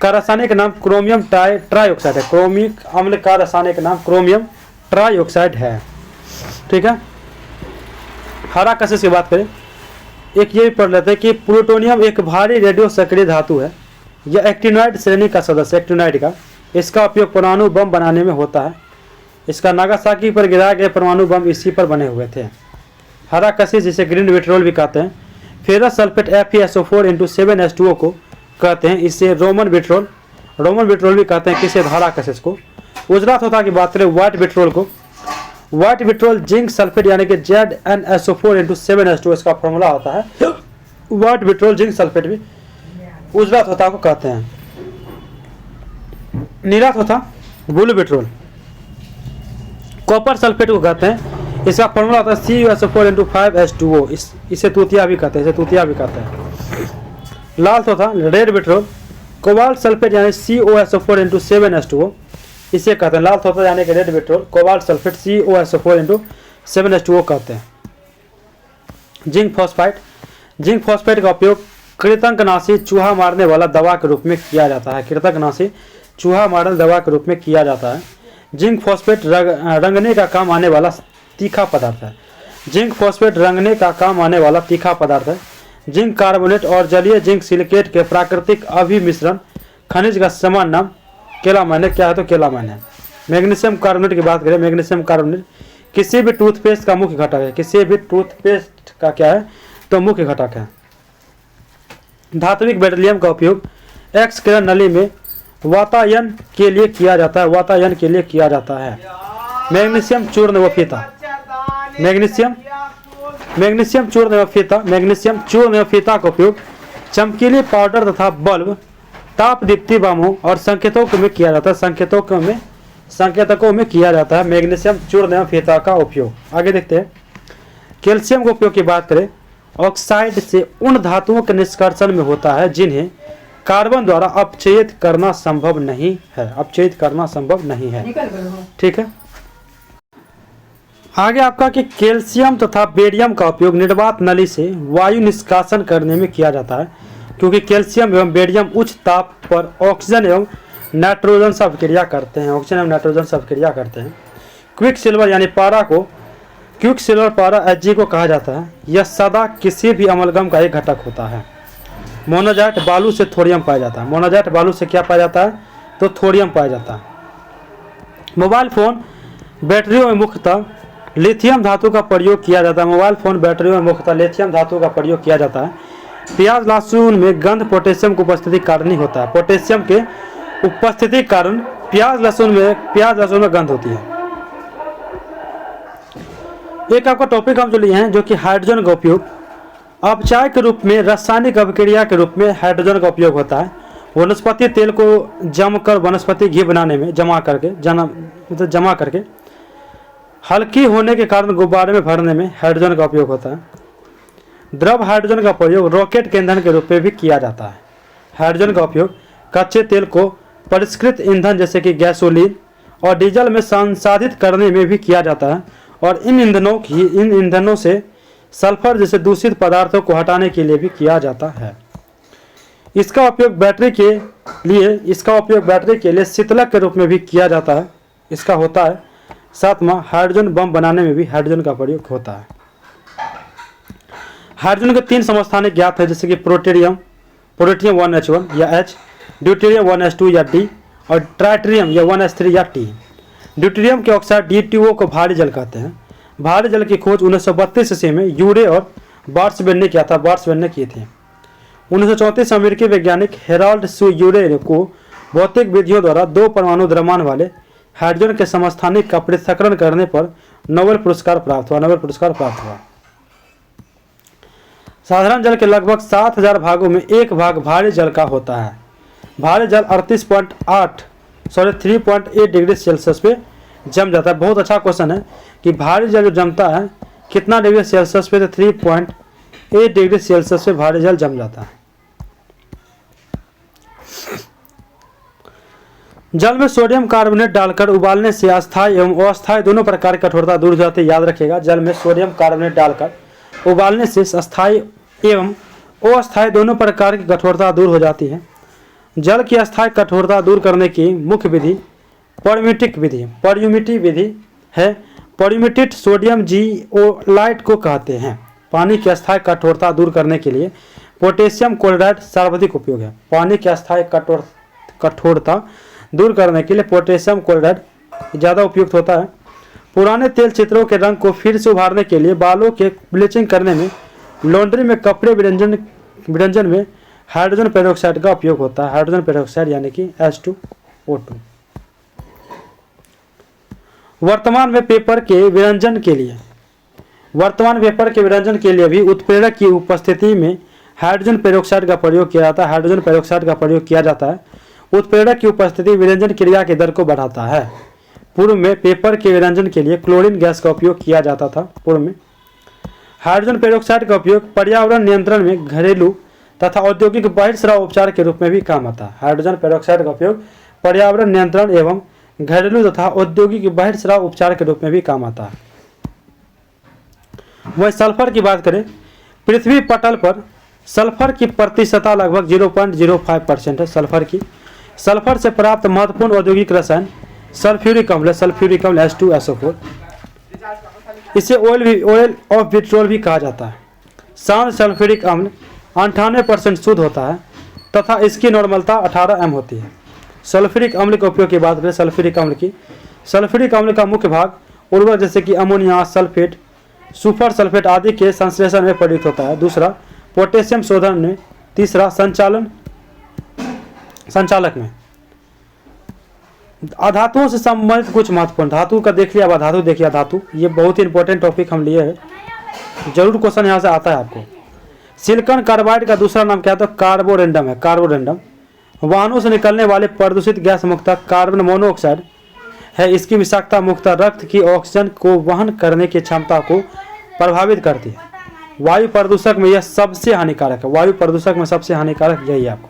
Speaker 1: का रासायनिक नाम क्रोमियम ट्राइऑक्साइड है। क्रोमिक अम्ल का रासायनिक नाम क्रोमियम ट्राइऑक्साइड है। ठीक है। हरा कशिश की बात करें एक ये भी पढ़ लेते हैं कि प्लूटोनियम एक भारी रेडियो सक्रिय धातु है। यह एक्टिनोइड श्रेणी का सदस्य एक्टिनोइड का। इसका उपयोग परमाणु बम बनाने में होता है। इसका नागासाकी पर गिराए गए परमाणु बम इसी पर बने हुए थे। हरा कशिश जिसे ग्रीन विट्रोल भी कहते हैं। फेरस सल्फेट FeSO4 को कहते हैं। इसे रोमन विट्रोल भी कहते हैं। किसे? हरा कशिश को। उजला तोता की बात करें व्हाइट विट्रोल को। व्हाइट विट्रोल जिंक सल्फेट यानी कि ZnSO4 इसका फॉर्मूला होता है। व्हाइट विट्रोल जिंक सल्फेट भी उजला तोता को कहते हैं। नीला तोता ब्लू विट्रोल। कॉपर सल्फेट को कहते हैं। इसका फॉर्मूला होता है CuSO4 इसे तूतिया भी कहते हैं। लाल तोता रेड विट्रोल। कोबाल्ट सल्फेट यानी CuSO4 इसे कहते हैं। लाल तोता यानी कि red vitriol cobalt sulphate CuSO4 कहते हैं। जिंक फॉस्फेट का उपयोग कृतंकनाशी चूहा मारने वाला दवा के रूप में किया जाता है। कृतंकनाशी चूहा मारने दवा के रूप में किया जाता है। जिंक फॉस्फेट रंगने का काम आने वाला तीखा पदार्थ है। जिंक फॉस्फेट रंगने का काम आने वाला तीखा पदार्थ है। जिंक कार्बोनेट और जलीय जिंक सिलिकेट के प्राकृतिक अभिमिश्रण खनिज का समान नाम केलामाइन है। क्या है? तो केलामाइन है। मैग्नीशियम कार्बोनेट की बात करें मैग्नीशियम कार्बोनेट किसी भी टूथपेस्ट का मुख्य घटक है। किसी भी टूथपेस्ट का क्या है? तो मुख्य घटक है। धात्विक बेरिलियम का उपयोग एक्स किरण नली में वातायन के लिए किया जाता है। मैग्नीशियम चूर्ण व फीता। मैग्नीशियम चूर्ण व फीता का उपयोग चमकीले पाउडर तथा बल्ब ताप दीप्ति बमों और संकेतकों में किया जाता है। संकेतकों में किया जाता है मैग्नीशियम चूर्ण एवं फीता का उपयोग। आगे देखते हैं। कैल्शियम के उपयोग की बात करें ऑक्साइड से उन धातुओं के निष्कर्षण में होता है जिन्हें कार्बन द्वारा अपचयित करना संभव नहीं है। ठीक है। आगे आपका कि कैल्शियम तथा बेरियम का उपयोग निर्वात नली से वायु निष्कासन करने में किया जाता है क्योंकि कैल्शियम एवं बेरियम उच्च ताप पर ऑक्सीजन एवं नाइट्रोजन से अभिक्रिया करते हैं। क्विक सिल्वर यानी पारा को क्विक सिल्वर पारा Hg को कहा जाता है। यह सदा किसी भी अमलगम का एक घटक होता है। मोनोजाइट बालू से थोरियम पाया जाता है। मोनोजाइट बालू से क्या पाया जाता है? तो थोरियम पाया जाता है। मोबाइल फोन बैटरियों में मुख्यतः लिथियम धातु का प्रयोग किया जाता है। प्याज लहसुन में गंध पोटेशियम की उपस्थिति कारण ही होता है। पोटेशियम के उपस्थिति कारण प्याज लहसुन में गंध होती है। एक आपका टॉपिक हम जो लिए हैं जो कि हाइड्रोजन का उपयोग अपचायक के रूप में रासायनिक अभिक्रिया के रूप में हाइड्रोजन का उपयोग होता है। वनस्पति तेल को जमकर वनस्पति घी बनाने में जमा करके हल्की होने के कारण गुब्बारे में भरने में हाइड्रोजन का उपयोग होता है। द्रव हाइड्रोजन का प्रयोग रॉकेट के ईंधन के रूप में भी किया जाता है। हाइड्रोजन का उपयोग कच्चे तेल को परिष्कृत ईंधन जैसे कि गैसोलीन और डीजल में संसाधित करने में भी किया जाता है और इन ईंधनों से सल्फर जैसे दूषित पदार्थों को हटाने के लिए भी किया जाता है। इसका उपयोग बैटरी के लिए शीतलक के रूप में भी किया जाता है। इसका होता है। 7वां, हाइड्रोजन बम बनाने में भी हाइड्रोजन का प्रयोग होता है। हाइड्रोजन के 3 समस्थानिक ज्ञात है जैसे कि प्रोटेरियम 1H1 या H, ड्यूटेरियम 1S2 या D और ट्राइटेरियम या 1S3 या T। ड्यूटेरियम के ऑक्साइड DTO को भारी जल कहते हैं। भारी जल की खोज 1932 ईस्वी में यूरे और बार्ट्सवेन ने किए थे। 1934 अमेरिकी वैज्ञानिक हेराल्ड सू यूरे को भौतिक विधियों द्वारा 2 परमाणु द्रव्यमान वाले हाइड्रोजन के समस्थानिक का पृथक्करण करने पर नोबेल पुरस्कार प्राप्त हुआ। साधारण जल के लगभग 7000 भागों में 1 भाग भारी जल का होता है। भारी जल 3.8 डिग्री सेल्सियस पे जम जाता है। बहुत अच्छा क्वेश्चन है कि भारी जल जो जमता है कितना डिग्री सेल्सियस पे, तो 3.8 डिग्री सेल्सियस पे भारी जल जम जाता है। जल में सोडियम कार्बोनेट डालकर उबालने से अस्थायी एवं अस्थायी दोनों प्रकार की कठोरता दूर हो जाती है। याद रखिएगा, जल में सोडियम कार्बोनेट डालकर उबालने से अस्थायी एवं अस्थायी दोनों प्रकार की कठोरता दूर हो जाती है। जल की अस्थायी कठोरता दूर करने की मुख्य विधि पर्यूमेटिक विधि है। पर्यूमेटेड सोडियम जिओलाइट को कहते हैं। पानी की अस्थायी कठोरता दूर करने के लिए पोटेशियम क्लोराइड सर्वाधिक उपयोग है। पानी की अस्थायी कठोरता दूर करने के लिए पोटेशियम क्लोराइड ज़्यादा उपयुक्त होता है। पुराने तेल चित्रों के रंग को फिर से उभारने के लिए बालों के ब्लीचिंग करने में, लॉन्ड्री में कपड़े विरंजन में हाइड्रोजन पेरोक्साइड का उपयोग होता है। हाइड्रोजन पेरोक्साइड यानी कि H2O2। वर्तमान में पेपर के विरंजन के लिए भी उत्प्रेरक की उपस्थिति में हाइड्रोजन पेरोक्साइड का प्रयोग किया जाता है। उत्प्रेरक की उपस्थिति विरंजन क्रिया की दर को बढ़ाता है। पूर्व में पेपर के विरंजन के लिए क्लोरीन गैस का उपयोग किया जाता था। पूर्व में हाइड्रोजन पेरोक्साइड का उपयोग पर्यावरण नियंत्रण में घरेलू तथा औद्योगिक बहिर्स्राव उपचार के रूप में भी काम आता है। हाइड्रोजन पेरोक्साइड का उपयोग पर्यावरण नियंत्रण एवं घरेलू तथा औद्योगिक बहिर्स्राव उपचार के रूप में भी काम आता है। वह सल्फर की बात करें, पृथ्वी पटल पर सल्फर की प्रतिशतता लगभग 0.05% है। सल्फर से प्राप्त महत्वपूर्ण औद्योगिक रसायन सल्फ्यूरिक अम्ल H2SO4। इसे ऑयल ऑफ विट्रोल भी कहा जाता है। शांत सल्फ्यूरिक अम्ल 98% शुद्ध होता है तथा इसकी नॉर्मलता 18 m होती है। सल्फ्यूरिक अम्ल के उपयोग की बात करें, सल्फ्यूरिक अम्ल का मुख्य भाग उर्वरक जैसे कि अमोनिया, सल्फेट, सुपर सल्फेट आदि के संश्लेषण में प्रयुक्त होता है। दूसरा, पोटेशियम शोधन में। तीसरा, संचालक में। अधातुओं से संबंधित कुछ महत्वपूर्ण धातु का देख लिया। अब धातु देखिए, धातु ये बहुत ही इंपॉर्टेंट टॉपिक हम लिए हैं, जरूर क्वेश्चन यहाँ से आता है आपको। सिलिकॉन कार्बाइड का दूसरा नाम क्या है? तो कार्बोरेंडम है। कार्बोरेंडम वाहनों से निकलने वाले प्रदूषित गैस मुक्त कार्बन मोनोऑक्साइड है। इसकी विषाक्तता मुक्त रक्त की ऑक्सीजन को वहन करने की क्षमता को प्रभावित करती है। वायु प्रदूषक में यह सबसे हानिकारक है। वायु प्रदूषक में सबसे हानिकारक यही है आपको।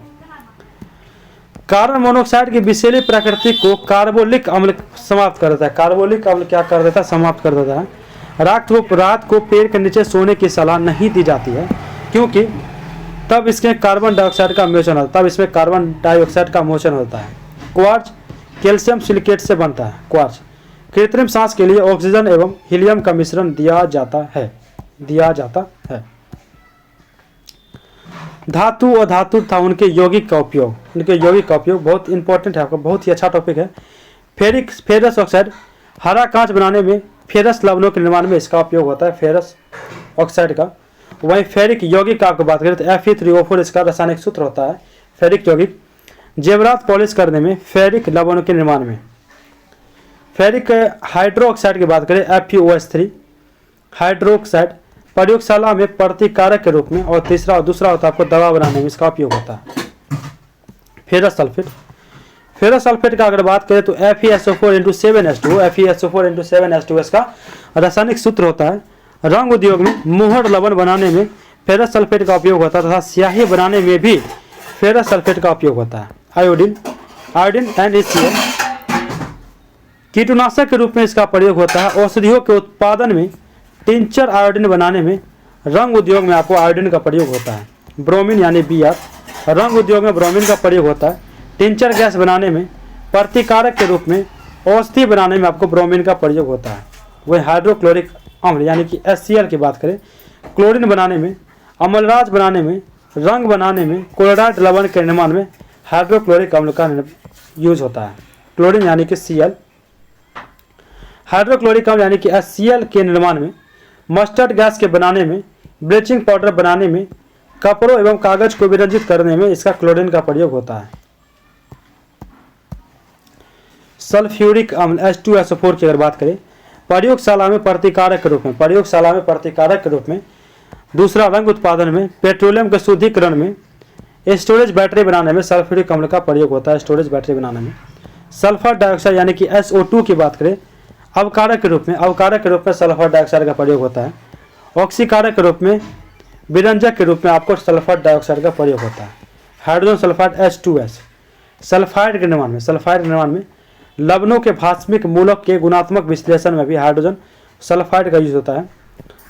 Speaker 1: कार्बन मोनोऑक्साइड की विषैली प्रकृति को कार्बोलिक अम्ल समाप्त कर देता है। कार्बोलिक अम्ल क्या कर देता है? समाप्त कर देता है। रात को पेड़ के नीचे सोने की सलाह नहीं दी जाती है, क्योंकि तब इसमें कार्बन डाइऑक्साइड का मोचन होता है। क्वार्ट्ज कैल्शियम सिलिकेट से बनता है। क्वार्ट्ज कृत्रिम सांस के लिए ऑक्सीजन एवं हीलियम का मिश्रण दिया जाता है। धातु और धातु तथा उनके यौगिक का उपयोग बहुत इंपॉर्टेंट है आपका, बहुत ही अच्छा टॉपिक है। फेरस ऑक्साइड हरा कांच बनाने में फेरस लवणों के निर्माण में इसका उपयोग होता है, फेरस ऑक्साइड का। वहीं फेरिक यौगिक का आपको बात करें तो Fe3O4 इसका रासायनिक सूत्र होता है, फेरिक यौगिक। जेवरात पॉलिश करने में, फेरिक लवणों के निर्माण में। फेरिक हाइड्रोक्साइड की बात करें FeOH3 हाइड्रोक्साइड प्रयोगशाला में प्रतिकारक के रूप में, और दूसरा होता है आपको दवा बनाने में इसका उपयोग होता है। फेरस सल्फेट, फेरस सल्फेट का अगर बात करें तो FeSO4 FeSO4 इसका रासायनिक सूत्र होता है। रंग उद्योग में मोहर लवण बनाने में फेरस सल्फेट का उपयोग होता है तथा स्याही बनाने में भी फेरस सल्फेट का उपयोग होता है। आयोडीन NaCl कीटनाशक के रूप में इसका प्रयोग होता है। औषधियों के उत्पादन में टिंचर आयोडीन बनाने में, रंग उद्योग में आपको आयोडीन का प्रयोग होता है। ब्रोमीन यानी Br, रंग उद्योग में ब्रोमीन का प्रयोग होता है। टिंचर गैस बनाने में, प्रतिकारक के रूप में, औषधि बनाने में आपको ब्रोमीन का प्रयोग होता है। वही हाइड्रोक्लोरिक अम्ल यानी कि HCl की बात करें, क्लोरीन बनाने में, अम्लराज बनाने में, रंग बनाने में, क्लोराइड लवण के निर्माण में हाइड्रोक्लोरिक अम्ल का यूज होता है। क्लोरीन यानी कि Cl, हाइड्रोक्लोरिक अम्ल यानी कि HCl के निर्माण में, मस्टर्ड गैस के बनाने में, ब्लीचिंग पाउडर बनाने में, कपड़ों एवं कागज को विरंजित करने में इसका क्लोरीन का प्रयोग होता है। सल्फ्यूरिक अम्ल H2SO4 की अगर बात करें, प्रयोगशाला में प्रतिकारक के रूप में, दूसरा रंग उत्पादन में, पेट्रोलियम के शुद्धिकरण में, स्टोरेज बैटरी बनाने में सल्फ्यूरिक अम्ल का प्रयोग होता है। स्टोरेज बैटरी बनाने में सल्फर डाइऑक्साइड यानी कि SO2 की बात करें, अवकारक के रूप में सल्फर डाइऑक्साइड का प्रयोग होता है। ऑक्सीकारक के रूप में, विरंजक के रूप में आपको सल्फर डाइऑक्साइड का प्रयोग होता है। हाइड्रोजन सल्फाइड H2S सल्फाइड के निर्माण में, लवणों के भास्मिक मूलक के गुणात्मक विश्लेषण में भी हाइड्रोजन सल्फाइड का यूज होता है।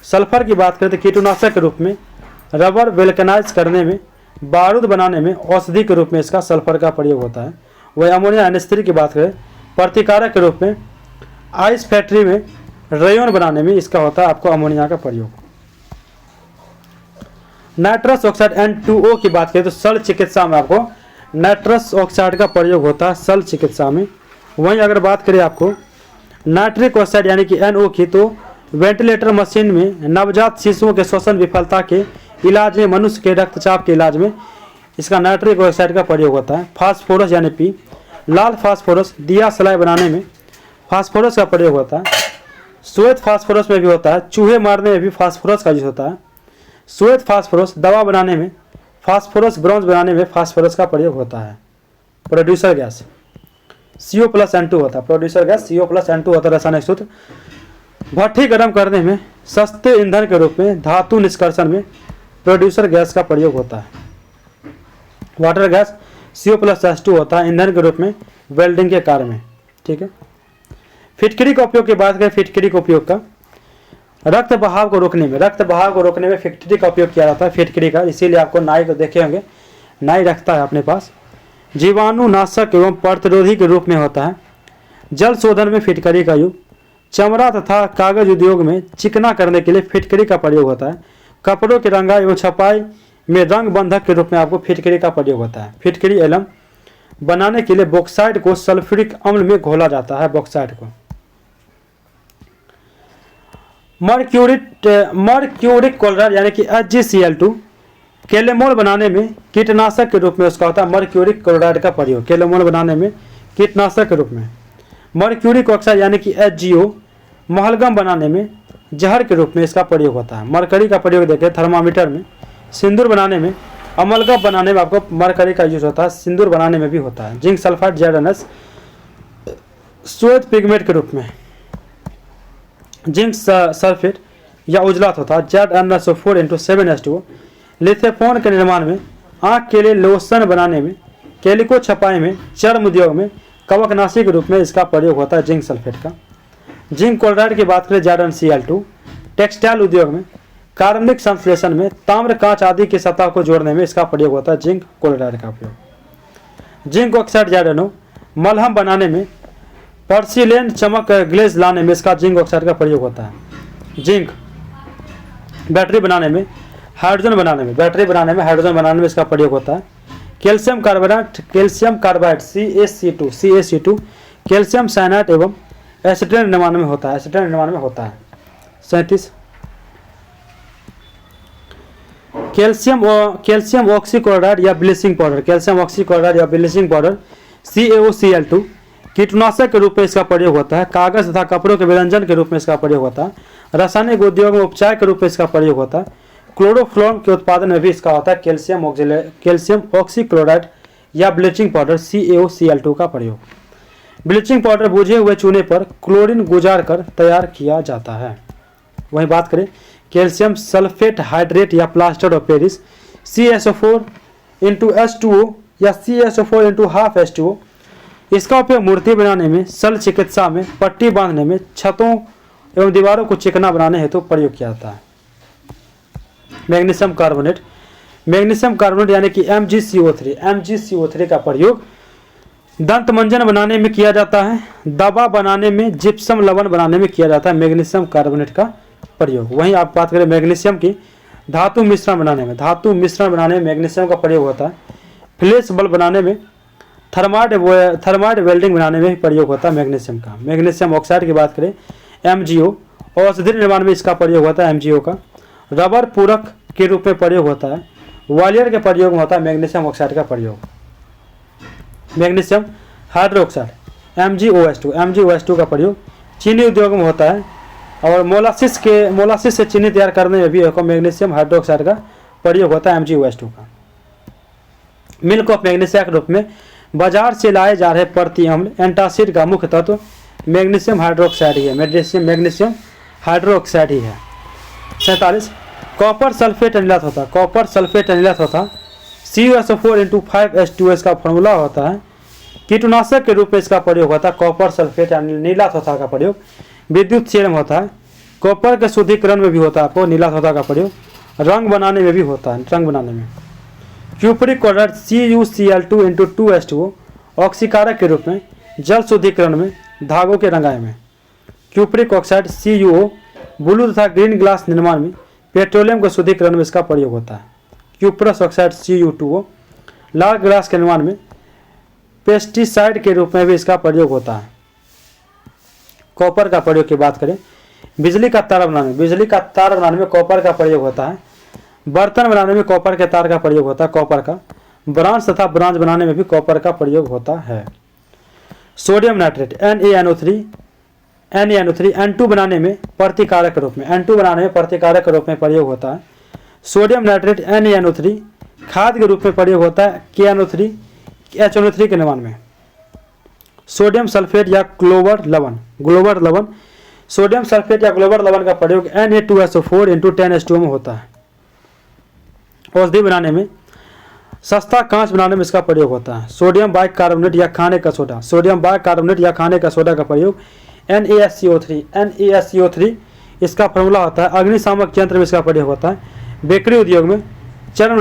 Speaker 1: सल्फर की बात करें तो कीटनाशक के रूप में, रबर वेल्केनाइज करने में, बारूद बनाने में, औषधि के रूप में इसका सल्फर का प्रयोग होता है। वही अमोनिया NH3 की बात करें, प्रतिकारक के रूप में, आइस फैक्ट्री में रेयन बनाने में इसका होता है आपको अमोनिया का प्रयोग। नाइट्रस ऑक्साइड N2O की बात करें तो शल्य चिकित्सा में आपको नाइट्रस ऑक्साइड का प्रयोग होता है शल्य चिकित्सा में। वहीं अगर बात करें आपको नाइट्रिक ऑक्साइड यानी कि NO की, तो वेंटिलेटर मशीन में, नवजात शिशुओं के श्वसन विफलता के इलाज में, मनुष्य के रक्तचाप के इलाज में इसका नाइट्रिक ऑक्साइड का प्रयोग होता है। फास्फोरस यानी P, लाल फास्फोरस दिया सलाई बनाने में फास्फोरस का प्रयोग होता है। श्वेत फास्फोरस में भी होता है। चूहे मारने में भी फास्फोरस का यूज होता है। श्वेत फास्फोरस दवा बनाने में, फास्फोरस ब्रॉन्ज बनाने में फास्फोरस का प्रयोग होता है। प्रोड्यूसर गैस CO+N2 होता है। प्रोड्यूसर गैस CO+N2 होता है रासायनिक सूत्र। भट्ठी गर्म करने में, सस्ते ईंधन के रूप में, धातु निष्कर्षण में प्रोड्यूसर गैस का प्रयोग होता है। वाटर गैस CO+H2 होता है ईंधन के रूप में, वेल्डिंग के कार्य में। ठीक है। फिटकरी का उपयोग की बात करें, फिटकरी का उपयोग का रक्त बहाव को रोकने में फिटकरी का उपयोग किया जाता है। फिटकरी का इसीलिए आपको नाई को देखे होंगे, नाई रखता है अपने पास। जीवाणुनाशक एवं प्रतिरोधी के रूप में होता है। जल शोधन में फिटकरी का उपयोग, चमड़ा तथा कागज उद्योग में चिकना करने के लिए फिटकरी का प्रयोग होता है। कपड़ों की रंगाई एवं छपाई में रंग बंधक के रूप में आपको फिटकरी का प्रयोग होता है। फिटकरी एलम बनाने के लिए बॉक्साइट को सल्फ्यूरिक अम्ल में घोला जाता है। बॉक्साइट को मर्क्यूरिक क्लोराइड यानी कि HgCl2 केलेमोल बनाने में कीटनाशक के रूप में उसका होता है मर्क्यूरिक क्लोराइड का प्रयोग। केलेमोल बनाने में कीटनाशक के रूप में। मर्क्यूरिक ऑक्साइड यानी कि HgO महलगम बनाने में जहर के रूप में इसका प्रयोग होता है। मरकरी का प्रयोग देखें थर्मामीटर में। सिंदूर बनाने में, अमलगम बनाने में आपको मरकरी का यूज होता है। सिंदूर बनाने में भी होता है। जिंक सल्फाइड ZnS श्वेत पिगमेंट के रूप में। जिंक सल्फेट या उजलात होता है ZnSO4 लिथेफोन के निर्माण में, आँख के लिए लोशन बनाने में, कैलिको छपाई में, चर्म उद्योग में कवकनाशी के रूप में इसका प्रयोग होता है जिंक सल्फेट का। जिंक क्लोराइड की बात करें ZnCl2 टेक्सटाइल उद्योग में, कार्बनिक संश्लेषण में, ताम्र कांच आदि की सतह को जोड़ने में इसका प्रयोग होता है जिंक क्लोराइड का उपयोग। जिंक ऑक्साइड ZnO मलहम बनाने में, पर्सिलेन चमक ग्लेज लाने में इसका जिंक ऑक्साइड का प्रयोग होता है। जिंक बैटरी बनाने में, हाइड्रोजन बनाने में, बैटरी बनाने में, हाइड्रोजन बनाने में इसका प्रयोग होता है। Calcium carbide CaC2 calcium cyanide एवं एसिटेट निर्माण में होता है। 37 कैल्शियम ऑक्सीक्लोराइड या ब्लीचिंग पाउडर, कैल्शियम ऑक्सीक्लोराइड या ब्लीचिंग पाउडर CaOCl2 कीटनाशक के रूप में इसका प्रयोग होता है, कागज तथा कपड़ों के विरंजन के रूप में इसका प्रयोग होता है, रासायनिक उद्योग में उपचार के रूप में इसका प्रयोग होता है, क्लोरोफ्लोम के उत्पादन में भी इसका होता है कैल्शियम ऑक्सीक्लोराइड या ब्लीचिंग पाउडर CaOCl2 का प्रयोग। ब्लीचिंग पाउडर बुझे हुए चूने पर क्लोरीन गुजार कर तैयार किया जाता है। वहीं बात करें कैल्शियम सल्फेट हाइड्रेट या plaster of Paris CaSO4 × H2O या CaSO4 × ½ H2O, इसका उपयोग मूर्ति बनाने में, शल्य चिकित्सा में, पट्टी बांधने में, छतों एवं दीवारों को चिकना बनाने हेतु प्रयोग किया जाता है। मैग्नीशियम कार्बोनेट यानी कि MgCO3 का प्रयोग दंत मंजन बनाने में किया जाता है, दवा बनाने में, जिप्सम लवण बनाने में किया जाता है मैग्नीशियम कार्बोनेट का प्रयोग। वहीं आप बात करें मैग्नीशियम की धातु मिश्रण बनाने में मैग्नीशियम का प्रयोग होता है, फ्लैश बल्ब बनाने में, थर्माइड वेल्डिंग बनाने में भी प्रयोग होता है मैग्नीशियम का। मैग्नीशियम ऑक्साइड की बात करें MgO, औषधि निर्माण में इसका प्रयोग होता है MgO का, रबर पूरक के रूप में प्रयोग होता है, वालियर के प्रयोग में होता है मैग्नीशियम ऑक्साइड का प्रयोग। मैग्नीशियम हाइड्रोक्साइड MgOH2 का प्रयोग चीनी उद्योग में होता है, और मोलासिस से चीनी तैयार करने में भी मैग्नीशियम हाइड्रोक्साइड का प्रयोग होता है MgOH2 का। मिल्क ऑफ मैग्नीशिया के रूप में बाजार से लाए जा रहे प्रति अम्ल एंटासिड का मुख्य तत्व मैग्नीशियम हाइड्रोक्साइड ही है, मैग्नीशियम हाइड्रोक्साइड ही है। 47 कॉपर सल्फेट अनिलात होता है, CuSO4 × 5H2O इसका फॉर्मूला होता है। कीटनाशक के रूप में इसका प्रयोग होता है कॉपर सल्फेट नीलात होता का प्रयोग। विद्युत सेल में होता है, कॉपर के शुद्धिकरण में भी होता है आपको नीलात होता का प्रयोग, रंग बनाने में भी होता है, रंग बनाने में। क्यूपरिक क्लोराइड CuCl2 × 2H2O ऑक्सीकारक के रूप में, जल शुद्धिकरण में, धागों के रंगाई में। क्यूपरिक ऑक्साइड CuO ब्लू तथा ग्रीन ग्लास निर्माण में, पेट्रोलियम के शुद्धिकरण में इसका प्रयोग होता है। क्यूपरस ऑक्साइड Cu2O लाल ग्लास के निर्माण में, पेस्टिसाइड के रूप में भी इसका प्रयोग होता है। कॉपर का प्रयोग की बात करें बिजली का तार बनाने में कॉपर का प्रयोग होता है। बर्तन बनाने में कॉपर के तार का प्रयोग होता है, कॉपर का। ब्रांच तथा ब्रांच बनाने में भी कॉपर का प्रयोग होता है। सोडियम नाइट्रेट NaNO3 N2 बनाने में प्रतिकारक के रूप में प्रयोग होता है। सोडियम नाइट्रेट NaNO3 खाद के रूप में प्रयोग होता है KNO3 HNO3 के निर्माण में। सोडियम सल्फेट या ग्लोबर लवण सोडियम सल्फेट या ग्लोबर लवण का प्रयोग Na2SO4 × 10H2O में होता है। औषधि बनाने में, सस्ता कांच बनाने में इसका प्रयोग होता है। सोडियम बाइकार्बोनेट या खाने का सोडा का प्रयोग NaSCO3 इसका फॉर्मूला होता है। अग्निशामक यंत्र में इसका प्रयोग होता है। बेकरी उद्योग में, चर्म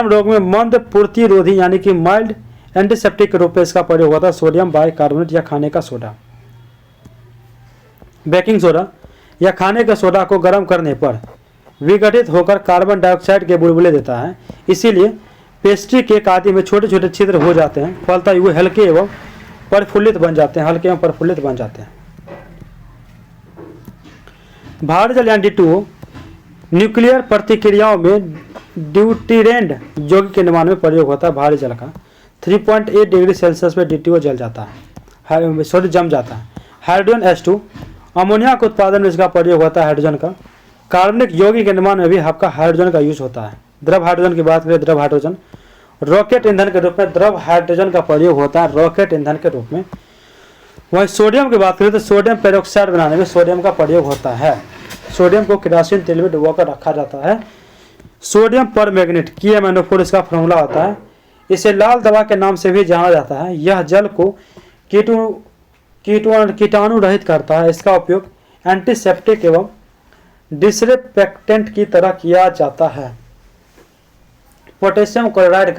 Speaker 1: रोग में मंद पूर्ति रोधी यानी कि माइल्ड एंटीसेप्टिक के रूप में इसका प्रयोग होता है सोडियम बाइकार्बोनेट या खाने का सोडा। बेकिंग सोडा या खाने के सोडा को गर्म करने पर विघटित होकर कार्बन डाइऑक्साइड के बुलबुले देता है, इसीलिए पेस्ट्री केक आदि में छोटे छोटे छिद्र हो जाते हैं, फलता हुए हल्के एवं प्रफुल्लित बन जाते हैं। भार जल यानी D2O न्यूक्लियर प्रतिक्रियाओं में ड्यूटीरेंट यौगिक के निर्माण में प्रयोग होता है। भारी जल का 3.8 डिग्री सेल्सियस पर D2O जम जाता है। हाइड्रोजन H2 अमोनिया के उत्पादन में इसका प्रयोग होता है। हाइड्रोजन का कार्बनिक यौगिक के निर्माण में भी आपका हाइड्रोजन का यूज होता है। द्रव हाइड्रोजन की बात करें, द्रव हाइड्रोजन रॉकेट ईंधन के रूप में द्रव हाइड्रोजन का प्रयोग होता है रॉकेट ईंधन के रूप में। वहीं सोडियम की बात करें तो सोडियम पेरोक्साइड बनाने में सोडियम का प्रयोग होता है। सोडियम को केरोसिन तेल में डुबोकर रखा जाता है। सोडियम परमैंगनेट KMnO4 इसका फॉर्मूला होता है। इसे लाल दवा के नाम से भी जाना जाता है। यह जल को कीटाणु रहित करता है। इसका उपयोग एंटीसेप्टिक एवं डिसइंफेक्टेंट की तरह किया जाता है। पोटेशियम क्लोराइड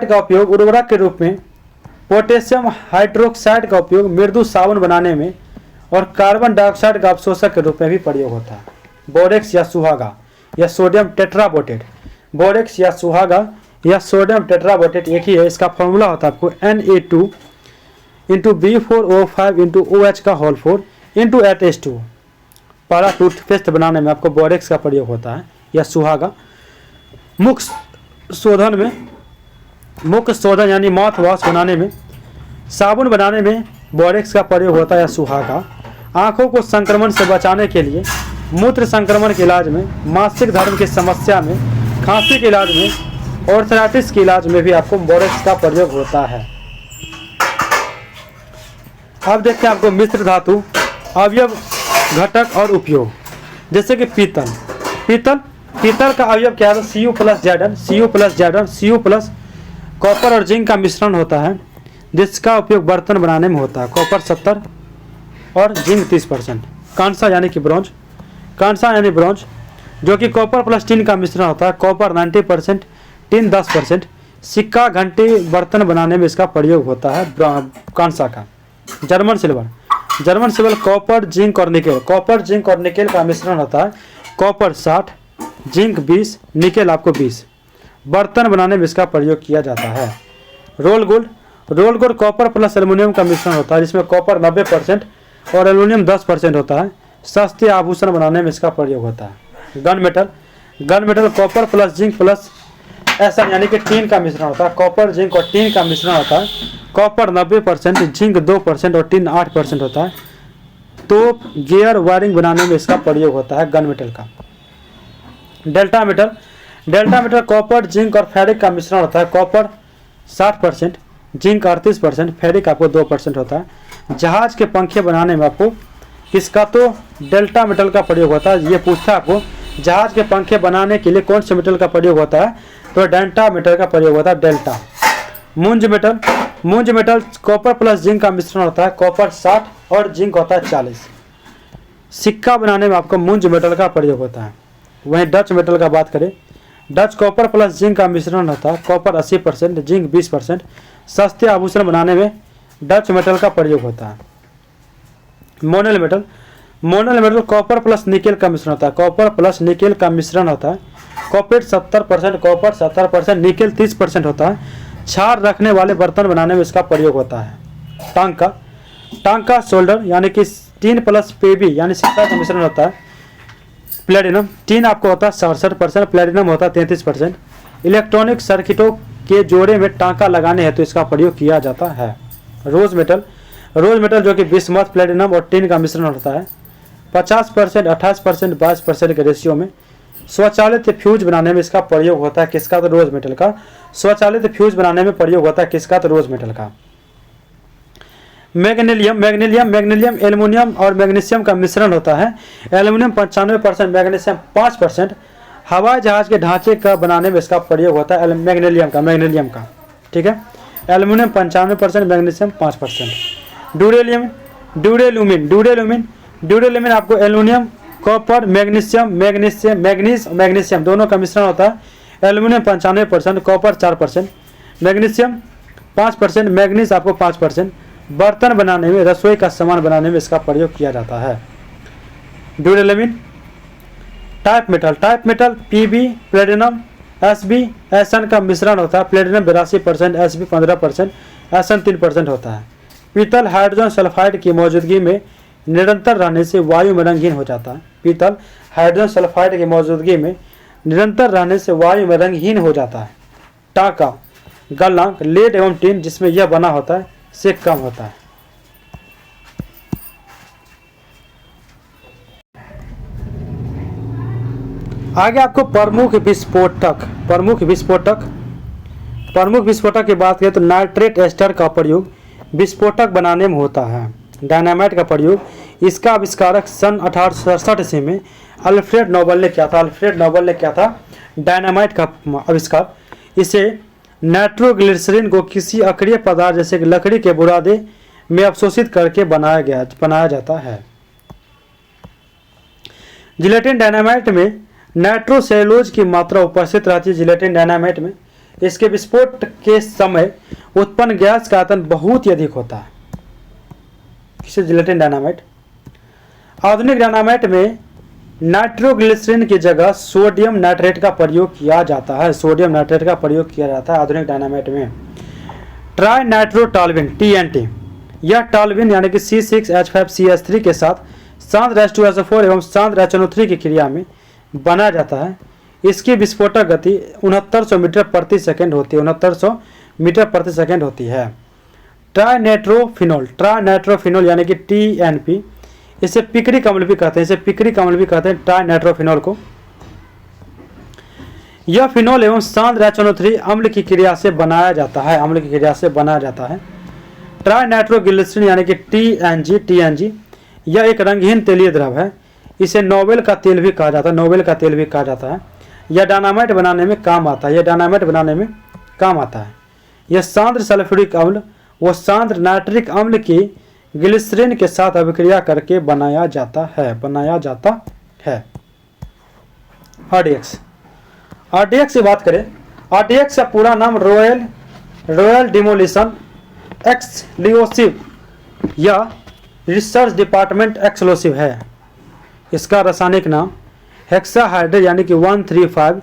Speaker 1: का उपयोग उर्वरक के रूप में, पोटेशियम हाइड्रोक्साइड का उपयोग मृदु साबुन बनाने में और कार्बन डाइऑक्साइड का अवशोषक के रूप में भी प्रयोग होता है। बोरेक्स या सुहागा या सोडियम टेट्राबोटेट, बोरेक्स या सुहागा या सोडियम टेट्राबोटेट एक ही है। इसका फॉर्मूला होता है आपको Na2 × B4O5 × OH का होल 4 × 8H2। पहला टूथपेस्ट बनाने में आपको बोरेक्स का प्रयोग होता है या सुहागा। मुख शोधन में मुख शोधन यानी माउथ वॉश बनाने में, साबुन बनाने में बोरेक्स का प्रयोग होता है या सुहागा, आँखों को संक्रमण से बचाने के लिए, मूत्र संक्रमण के इलाज में, मासिक धर्म की समस्या में, खांसी के इलाज में, ऑर्थराइटिस के इलाज में भी आपको बोरेक्स का प्रयोग होता है। अब देखते हैं आपको मिश्र धातु, अवयव, घटक और उपयोग। जैसे कि पीतल, पीतल का अवयव क्या है? Cu plus Zn, Cu plus Zn, Cu plus copper और जिंक का मिश्रण होता है, जिसका उपयोग बर्तन बनाने में होता है। कॉपर 70 और जिंक 30%। कांसा यानी कि ब्रॉन्ज, कांसा यानी ब्रॉन्ज जो कि कॉपर प्लस टिन का मिश्रण होता है। Copper 90%, tin 10%। सिक्का, घंटी, बर्तन बनाने में इसका प्रयोग होता है कांसा का। जर्मन सिल्वर कॉपर, जिंक और निकेल, कॉपर, जिंक और निकेल का मिश्रण होता है। कॉपर 60, जिंक 20, निकेल आपको 20। बर्तन बनाने में इसका प्रयोग किया जाता है। Roll gold copper plus aluminium का मिश्रण होता है, जिसमें कॉपर 90% और एल्युमिनियम 10% होता है। सस्ते आभूषण बनाने में इसका प्रयोग होता है। Gun metal copper plus zinc plus ऐसा यानी कि टीन का मिश्रण होता है। कॉपर, जिंक और टीन का मिश्रण होता है। कॉपर 90%, जिंक 2% और टीन 8% होता है। तोप, गियर, वायरिंग बनाने में इसका प्रयोग होता है गन मेटल का। डेल्टा मेटल कॉपर, जिंक और फेरिक का मिश्रण होता है। कॉपर 60%, जिंक 38%, फेरिक आपको 2% होता है। जहाज के पंखे बनाने में आपको किसका? तो डेल्टा मेटल का प्रयोग होता है। ये पूछता है आपको जहाज के पंखे बनाने के लिए कौन से मेटल का प्रयोग होता है? तो डेल्टा मेटल का प्रयोग होता है, डेल्टा। मूंज मेटल कॉपर प्लस जिंक का मिश्रण होता है। कॉपर 60 और जिंक होता है 40। सिक्का बनाने में आपको मूंज मेटल का प्रयोग होता है। वहीं डच मेटल का बात करें, डच कॉपर प्लस जिंक का मिश्रण होता है। Copper 80%, zinc 20%। सस्ते आभूषण बनाने में डच मेटल का प्रयोग होता है। Monal metal copper plus nickel का मिश्रण होता है। कॉपर प्लस निकेल का मिश्रण होता है। कॉपर 70%, कॉपर 70%, निकेल 30% होता है। छार रखने वाले बर्तन बनाने में इसका प्रयोग होता है। टांका शोल्डर यानी कि टीन प्लस पेबी यानी शीशा का मिश्रण होता है। प्लेटिनम, टीन आपको होता है 67%, प्लेटिनम होता है 33%। इलेक्ट्रॉनिक सर्किटों के जोड़े में टांका लगाने हेतु इसका प्रयोग किया जाता है। रोज मेटल जो कि बिस्मथ, प्लेटिनम और टीन का मिश्रण होता है। 50%, 28%, 22% के रेशियो में। स्वचालित फ्यूज बनाने में इसका प्रयोग होता है किसका? तो रोज मेटल का। स्वचालित फ्यूज बनाने में प्रयोग होता है किसका? तो रोज मेटल का। मैग्नीशियम एल्युमिनियम और मैग्नीशियम का मिश्रण होता है। Aluminium 95%, magnesium 5%। हवाई जहाज के ढांचे का बनाने में इसका प्रयोग होता है मैग्नीशियम का। ठीक है, एल्युमिनियम 95%, मैग्नीशियम 5%। ड्यूरेलुमिन आपको एल्युमिनियम, कॉपर, मैग्नीशियम दोनों का मिश्रण होता है। एल्युमिनियम 95%, कॉपर 4%, मैग्नीशियम 5%, मैग्नीज आपको 5%। बर्तन बनाने में, रसोई का सामान बनाने में इसका प्रयोग किया जाता है। Duralumin. Type metal PB, platinum, SB, SN का मिश्रण होता है। प्लेटिनम 82%, एसबी 15%, एसन 3% होता है। पीतल हाइड्रोजन सल्फाइड की मौजूदगी में निरंतर रहने से वायु में रंगहीन हो जाता है। पीतल हाइड्रोजन सल्फाइड की मौजूदगी में निरंतर रहने से वायु में रंगहीन हो जाता है। टाका गलनांक लेड एवं टिन जिसमें यह बना होता है से कम होता है। आगे आपको प्रमुख विस्फोटक की बात करें तो नाइट्रेट एस्टर का प्रयोग विस्फोटक बनाने में होता है। डायनामाइट का प्रयोग इसका आविष्कारक सन 1867 ईस्वी में अल्फ्रेड नोबल ने किया था। डायनामाइट का आविष्कार। इसे नाइट्रोग्लिसरीन को किसी अक्रिय पदार्थ जैसे कि लकड़ी के बुरादे में अवशोषित करके बनाया जाता है। जिलेटिन डायनामाइट में नाइट्रोसेलुलोज की मात्रा उपस्थित रहती है। जिलेटिन डायनामाइट में इसके विस्फोट के समय उत्पन्न गैस का आयतन बहुत ही अधिक होता है। किसे? Gelatin dynamite. आधुनिक डायनामाइट में नाइट्रोग्लिसरीन की जगह सोडियम नाइट्रेट का प्रयोग किया जाता है। आधुनिक डायनामाइट में ट्राई नाइट्रोटॉल्विन TNT, यह टॉल्विन यानी कि C6H5CH3 के साथ शांत H2SO4 एवं शांत HNO3 की क्रिया में बनाया जाता है। इसकी विस्फोटक गति 6900 मीटर प्रति सेकंड होती है। 6900 मीटर प्रति सेकेंड होती है। ट्राइनाइट्रोफिनॉल यानी कि TNP, इसे पिक्रिक अम्ल भी कहते हैं, ट्राइनाइट्रोफिनॉल को। यह फिनॉल एवं सांद्र HNO3 अम्ल की क्रिया से बनाया जाता है, ट्राइनाइट्रोग्लिसरीन यानी कि TNG, यह एक रंगहीन तेलीय द्रव है। इसे नोबेल का तेल भी कहा जाता है। यह डायनामाइट बनाने में काम आता है। यह सांद्र सल्फ्यूरिक अम्ल व सांद्र नाइट्रिक अम्ल की ग्लिसरीन के साथ अभिक्रिया करके बनाया जाता है। RDX की बात करें, RDX का पूरा नाम रॉयल डिमोलिशन एक्सप्लोसिव या रिसर्च डिपार्टमेंट एक्सप्लोसिव है। इसका रासायनिक नाम हेक्साहाइड्रेट यानी कि 135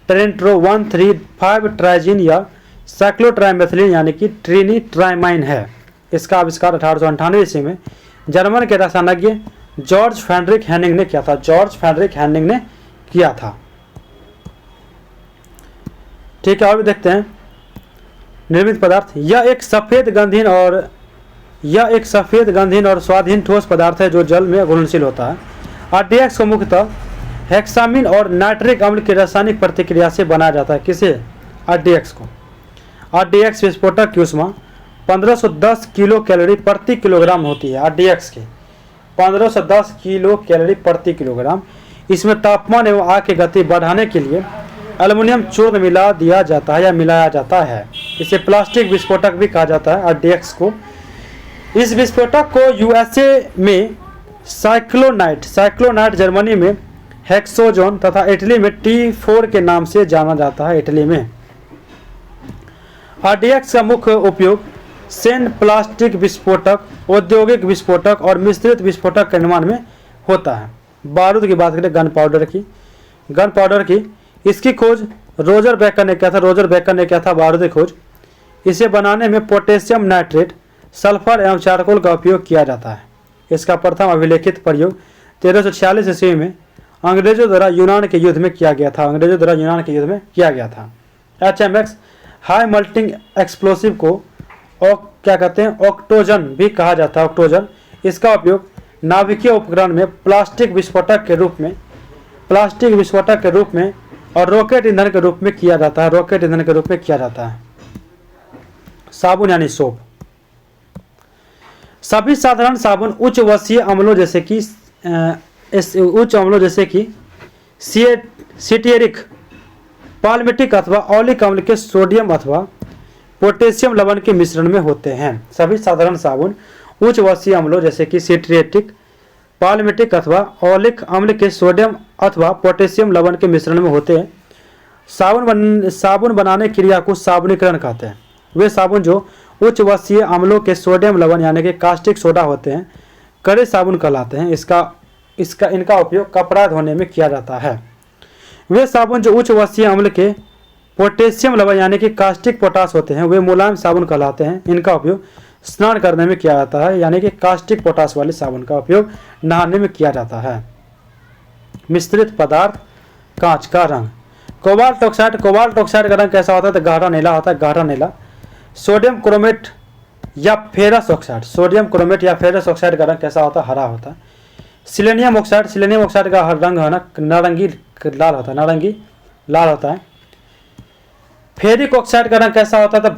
Speaker 1: टेरेंट्रो 135 ट्राइजीन या साइक्लोट्राइमेथिलीन यानी कि ट्रिनिट्राइमाइन है। इसका आविष्कार 1898 ईस्वी में जर्मन के रसायनज्ञ जॉर्ज फ्रेडरिक हेनिंग ने किया था। ठीक है, और भी देखते हैं। निर्मित पदार्थ, यह एक सफेद गंधहीन और स्वादहीन ठोस पदार्थ है जो जल में घुलनशील होता है। RDX को मुख्यतः हेक्सामीन और नाइट्रिक अम्ल की रासायनिक प्रतिक्रिया से बनाया जाता है। किसे? RDX को। RDX विस्फोटक की ऊष्मा 1510 किलो कैलोरी प्रति किलोग्राम होती है। RDX के 1510 किलो कैलोरी प्रति किलोग्राम। इसमें तापमान एवं आग की गति बढ़ाने के लिए एल्युमिनियम चूर्ण मिलाया जाता है। इसे प्लास्टिक विस्फोटक भी कहा जाता है RDX को। इस विस्फोटक को USA में साइक्लोनाइट, जर्मनी में हेक्सोजोन तथा इटली में T4 के नाम से जाना जाता है। इटली में RDX का मुख्य उपयोग सैंड प्लास्टिक विस्फोटक, औद्योगिक विस्फोटक और मिश्रित विस्फोटक के निर्माण में होता है। बारूद की बात करें, गन पाउडर की इसकी खोज रोजर बेकर ने किया था बारूद की खोज। इसे बनाने में पोटेशियम नाइट्रेट, सल्फर एवं चारकोल का उपयोग किया जाता है। इसका प्रथम अभिलेखित प्रयोग 1346 ईस्वी में अंग्रेजों द्वारा यूनान के युद्ध में किया गया था। HMX हाई मल्टिंग एक्सप्लोसिव को ऑक्टोजन भी कहा जाता है। इसका उपयोग नाभिकीय उपकरण में प्लास्टिक विस्फोटक के रूप में और रॉकेट ईंधन के रूप में किया जाता है। साबुन यानी सोप, सभी साधारण साबुन उच्च वसीय अम्लों जैसे कि सिटियरिक, पाल्मिटिक अथवा ऑलिक अम्ल के सोडियम अथवा पोटेशियम लवण के मिश्रण में होते हैं। सभी साधारण साबुन उच्च वसीय अम्लों जैसे कि सिट्रिएटिक, पाल्मिटिक अथवा ऑलिक अम्ल के सोडियम अथवा पोटेशियम लवण के मिश्रण में होते हैं। साबुन बनाने क्रिया को साबुनीकरण कहते हैं। वे साबुन जो उच्च वसीय अम्लों के सोडियम लवण यानी कि कास्टिक सोडा होते हैं कड़े साबुन कहलाते हैं। इनका उपयोग कपड़ा धोने में किया जाता है। वे साबुन जो उच्च वसीय अम्ल के पोटेशियम लवण यानी कि कास्टिक पोटास होते हैं वे मुलायम साबुन कहलाते हैं। इनका उपयोग स्नान करने में किया जाता है, यानी कि कास्टिक पोटास वाले साबुन का उपयोग नहाने में किया जाता है। मिश्रित पदार्थ, कांच का रंग, कोबाल्ट ऑक्साइड का रंग कैसा होता है? तो गाढ़ा नीला। सोडियम क्रोमेट या फेरस ऑक्साइड का रंग कैसा होता है? हरा होता है। सिलेनियम ऑक्साइड का रंग है ना नारंगी लाल होता है। फेरिक ऑक्साइड का रंग कैसा होता है? तो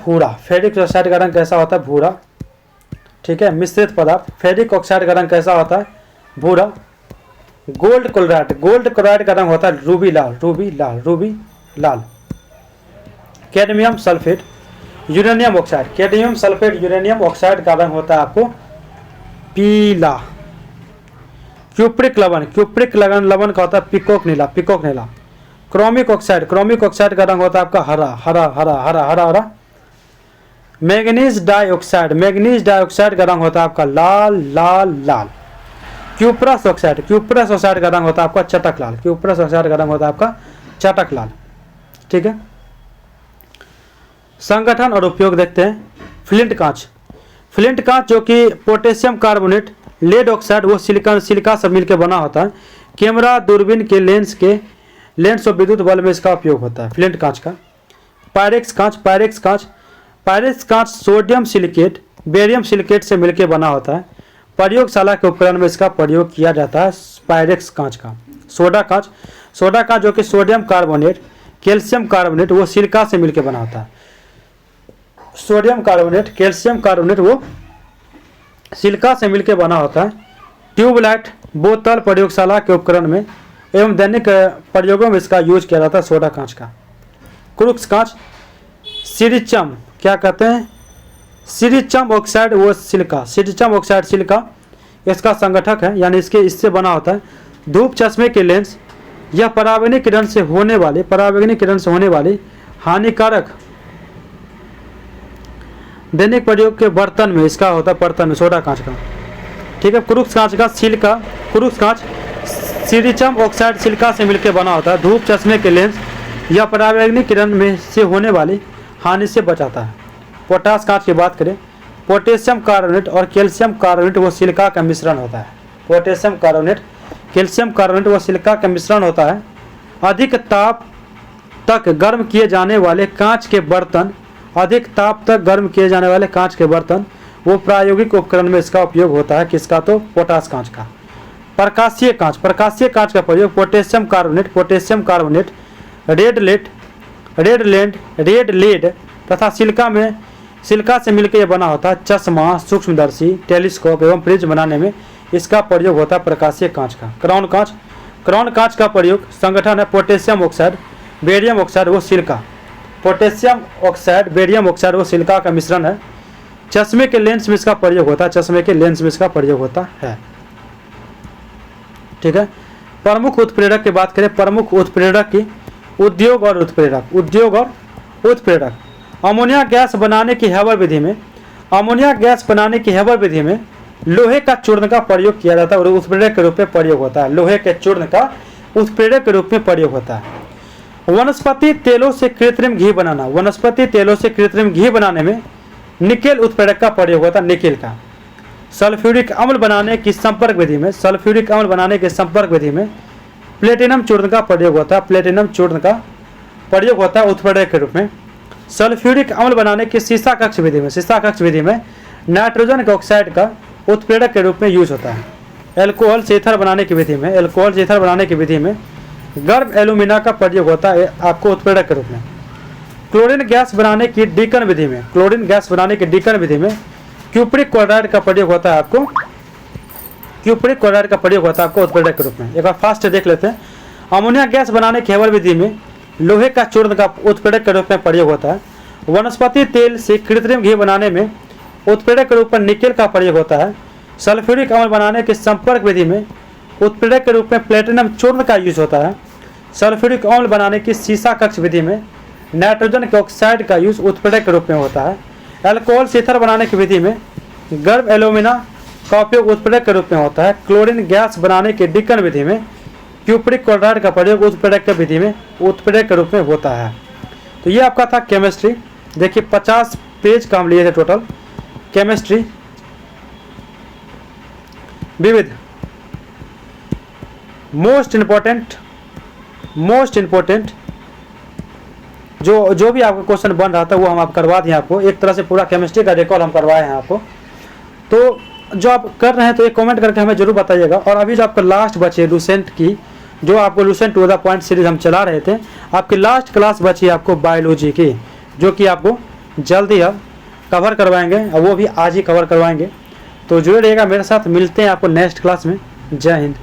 Speaker 1: भूरा। ठीक है। मिश्रित पदार्थ, फेरिक ऑक्साइड का रंग कैसा होता है? भूरा। गोल्ड क्लोराइड का रंग होता है रूबी लाल। कैडमियम सल्फेट यूरेनियम ऑक्साइड का रंग होता है आपको पीला। क्यूप्रिक लवण का होता है पिकोक नीला। क्रोमिक ऑक्साइड का रंग होता है आपका हरा। मैग्नीज डाइऑक्साइड का रंग होता है आपका लाल। क्यूप्रस ऑक्साइड का रंग होता है आपका चटक लाल। ठीक है। संगठन और उपयोग देखते हैं। फ्लिंट कांच जो कि पोटेशियम कार्बोनेट, लेड ऑक्साइड व सिलिका सब मिलकर बना होता है। कैमरा, दूरबीन के लेंस और विद्युत बल्ब में इसका उपयोग होता है फ्लिंट कांच का। पायरेक्स कांच पायरेक्स कांच सोडियम सिलिकेट बेरियम सिलिकेट से मिलकर बना होता है। प्रयोगशाला के उपकरण में इसका प्रयोग किया जाता है पायरेक्स कांच का। सोडा कांच जो कि सोडियम कार्बोनेट कैल्शियम कार्बोनेट वो सिलिका से मिलकर बना होता है। सोडियम कार्बोनेट कैल्शियम कार्बोनेट वो सिलिका से मिलकर बना होता है। ट्यूबलाइट बोतल प्रयोगशाला के उपकरण में एवं दैनिक प्रयोगों में इसका यूज किया जाता है सोडा कांच का। क्रुक्स कांच सिरिचम क्या कहते हैं, सिरिचम ऑक्साइड वो सिलिका, सिरिचम ऑक्साइड सिलिका इसका संगठक है, यानी इससे बना होता है। धूप चश्मे के लेंस यह पराबैंगनी किरण से होने वाली हानिकारक दैनिक प्रयोग के बर्तन में इसका होता है, बर्तन में सोडा कांच का। ठीक है। क्रुक्स कांच का सिलिका, क्रुक्स कांच सिरिचम ऑक्साइड सिलिका से मिलकर बना होता है। धूप चश्मे के लेंस या पराबैंगनी किरण में से होने वाली हानि से बचाता है। पोटास कांच की बात करें, पोटेशियम कार्बोनेट और कैल्शियम कार्बोनेट वो सिलिका का मिश्रण होता है। पोटेशियम कार्बोनेट कैल्शियम कार्बोनेट वो सिलिका का मिश्रण होता है। अधिक ताप तक गर्म किए जाने वाले कांच के बर्तन वो प्रायोगिक उपकरण में इसका उपयोग होता है। किसका? तो पोटास कांच का। प्रकाशीय कांच का प्रयोग पोटेशियम कार्बोनेट रेड लेड तथा सिलिका से मिलकर यह बना होता है। चश्मा, सूक्ष्मदर्शी, टेलीस्कोप एवं फ्रिज बनाने में इसका प्रयोग होता है प्रकाशीय कांच का। क्राउन कांच का प्रयोग संगठन है पोटेशियम ऑक्साइड बेरियम ऑक्साइड वो silica. Potassium oxide barium oxide वो सिलिका का मिश्रण है। चश्मे के लेंस में इसका प्रयोग होता है। ठीक है। प्रमुख उत्प्रेरक की बात करें, प्रमुख उत्प्रेरक की उद्योग और उत्प्रेरक अमोनिया गैस बनाने की हैबर विधि में लोहे का चूर्ण का प्रयोग किया जाता है और उत्प्रेरक के रूप में प्रयोग होता है। लोहे के चूर्ण का उत्प्रेरक के रूप में प्रयोग होता है। वनस्पति तेलों से कृत्रिम घी बनाने में निकेल उत्प्रेरक का प्रयोग होता है। निकेल का सल्फ्यूरिक अम्ल बनाने की संपर्क विधि में प्लेटिनम चूर्ण का प्रयोग होता है उत्प्रेरक के रूप में। सल्फ्यूरिक अम्ल बनाने की शीशा कक्ष विधि में नाइट्रोजन के ऑक्साइड का उत्प्रेरक के रूप में यूज होता है। एल्कोहल से ईथर बनाने की विधि में गर्म एल्यूमिना का प्रयोग होता है आपको उत्प्रेरक के रूप में। क्लोरीन गैस बनाने की डीकन विधि में क्यूप्रिक क्लोराइड का प्रयोग होता है आपको उत्प्रेरक के रूप में। एक बार फास्ट देख लेते हैं। अमोनिया गैस बनाने की हैबर विधि में लोहे का चूर्ण का उत्प्रेरक के रूप में प्रयोग होता है। वनस्पति तेल से कृत्रिम घी बनाने में उत्प्रेरक के रूप में निकेल का प्रयोग होता है। सल्फ्यूरिक अम्ल बनाने के संपर्क विधि में उत्प्रेरक के रूप में प्लेटिनम चूर्ण का यूज होता है। सल्फ्यूरिक अम्ल बनाने की शीशा कक्ष विधि में नाइट्रोजन के ऑक्साइड का यूज उत्प्रेरक के रूप में होता है। एल्कोहल से ईथर बनाने की विधि में गर्म एल्यूमिना का उपयोग उत्प्रेरक के रूप में होता है। क्लोरीन गैस बनाने की डीकन विधि में क्यूप्रिक क्लोराइड का प्रयोग उत्प्रेरक के रूप में होता है। तो ये आपका था केमिस्ट्री। देखिए 50 पेज का हम लिए थे टोटल। केमिस्ट्री विविध मोस्ट इम्पोर्टेंट जो भी आपका क्वेश्चन बन रहा था वो हम आप करवा दिए आपको। एक तरह से पूरा केमिस्ट्री का रिकॉल हम करवाए हैं आपको। तो जो आप कर रहे हैं तो एक कमेंट करके हमें जरूर बताइएगा। और अभी जो आपका लास्ट बची है लूसेंट की, जो आपको Lucent to the point series हम चला रहे थे, आपकी लास्ट क्लास बची है आपको बायोलॉजी की, जो कि आपको जल्दी हम कवर करवाएंगे और वो भी आज ही कवर करवाएंगे। तो जुड़े रहिएगा मेरे साथ। मिलते हैं आपको नेक्स्ट क्लास में। जय हिंद।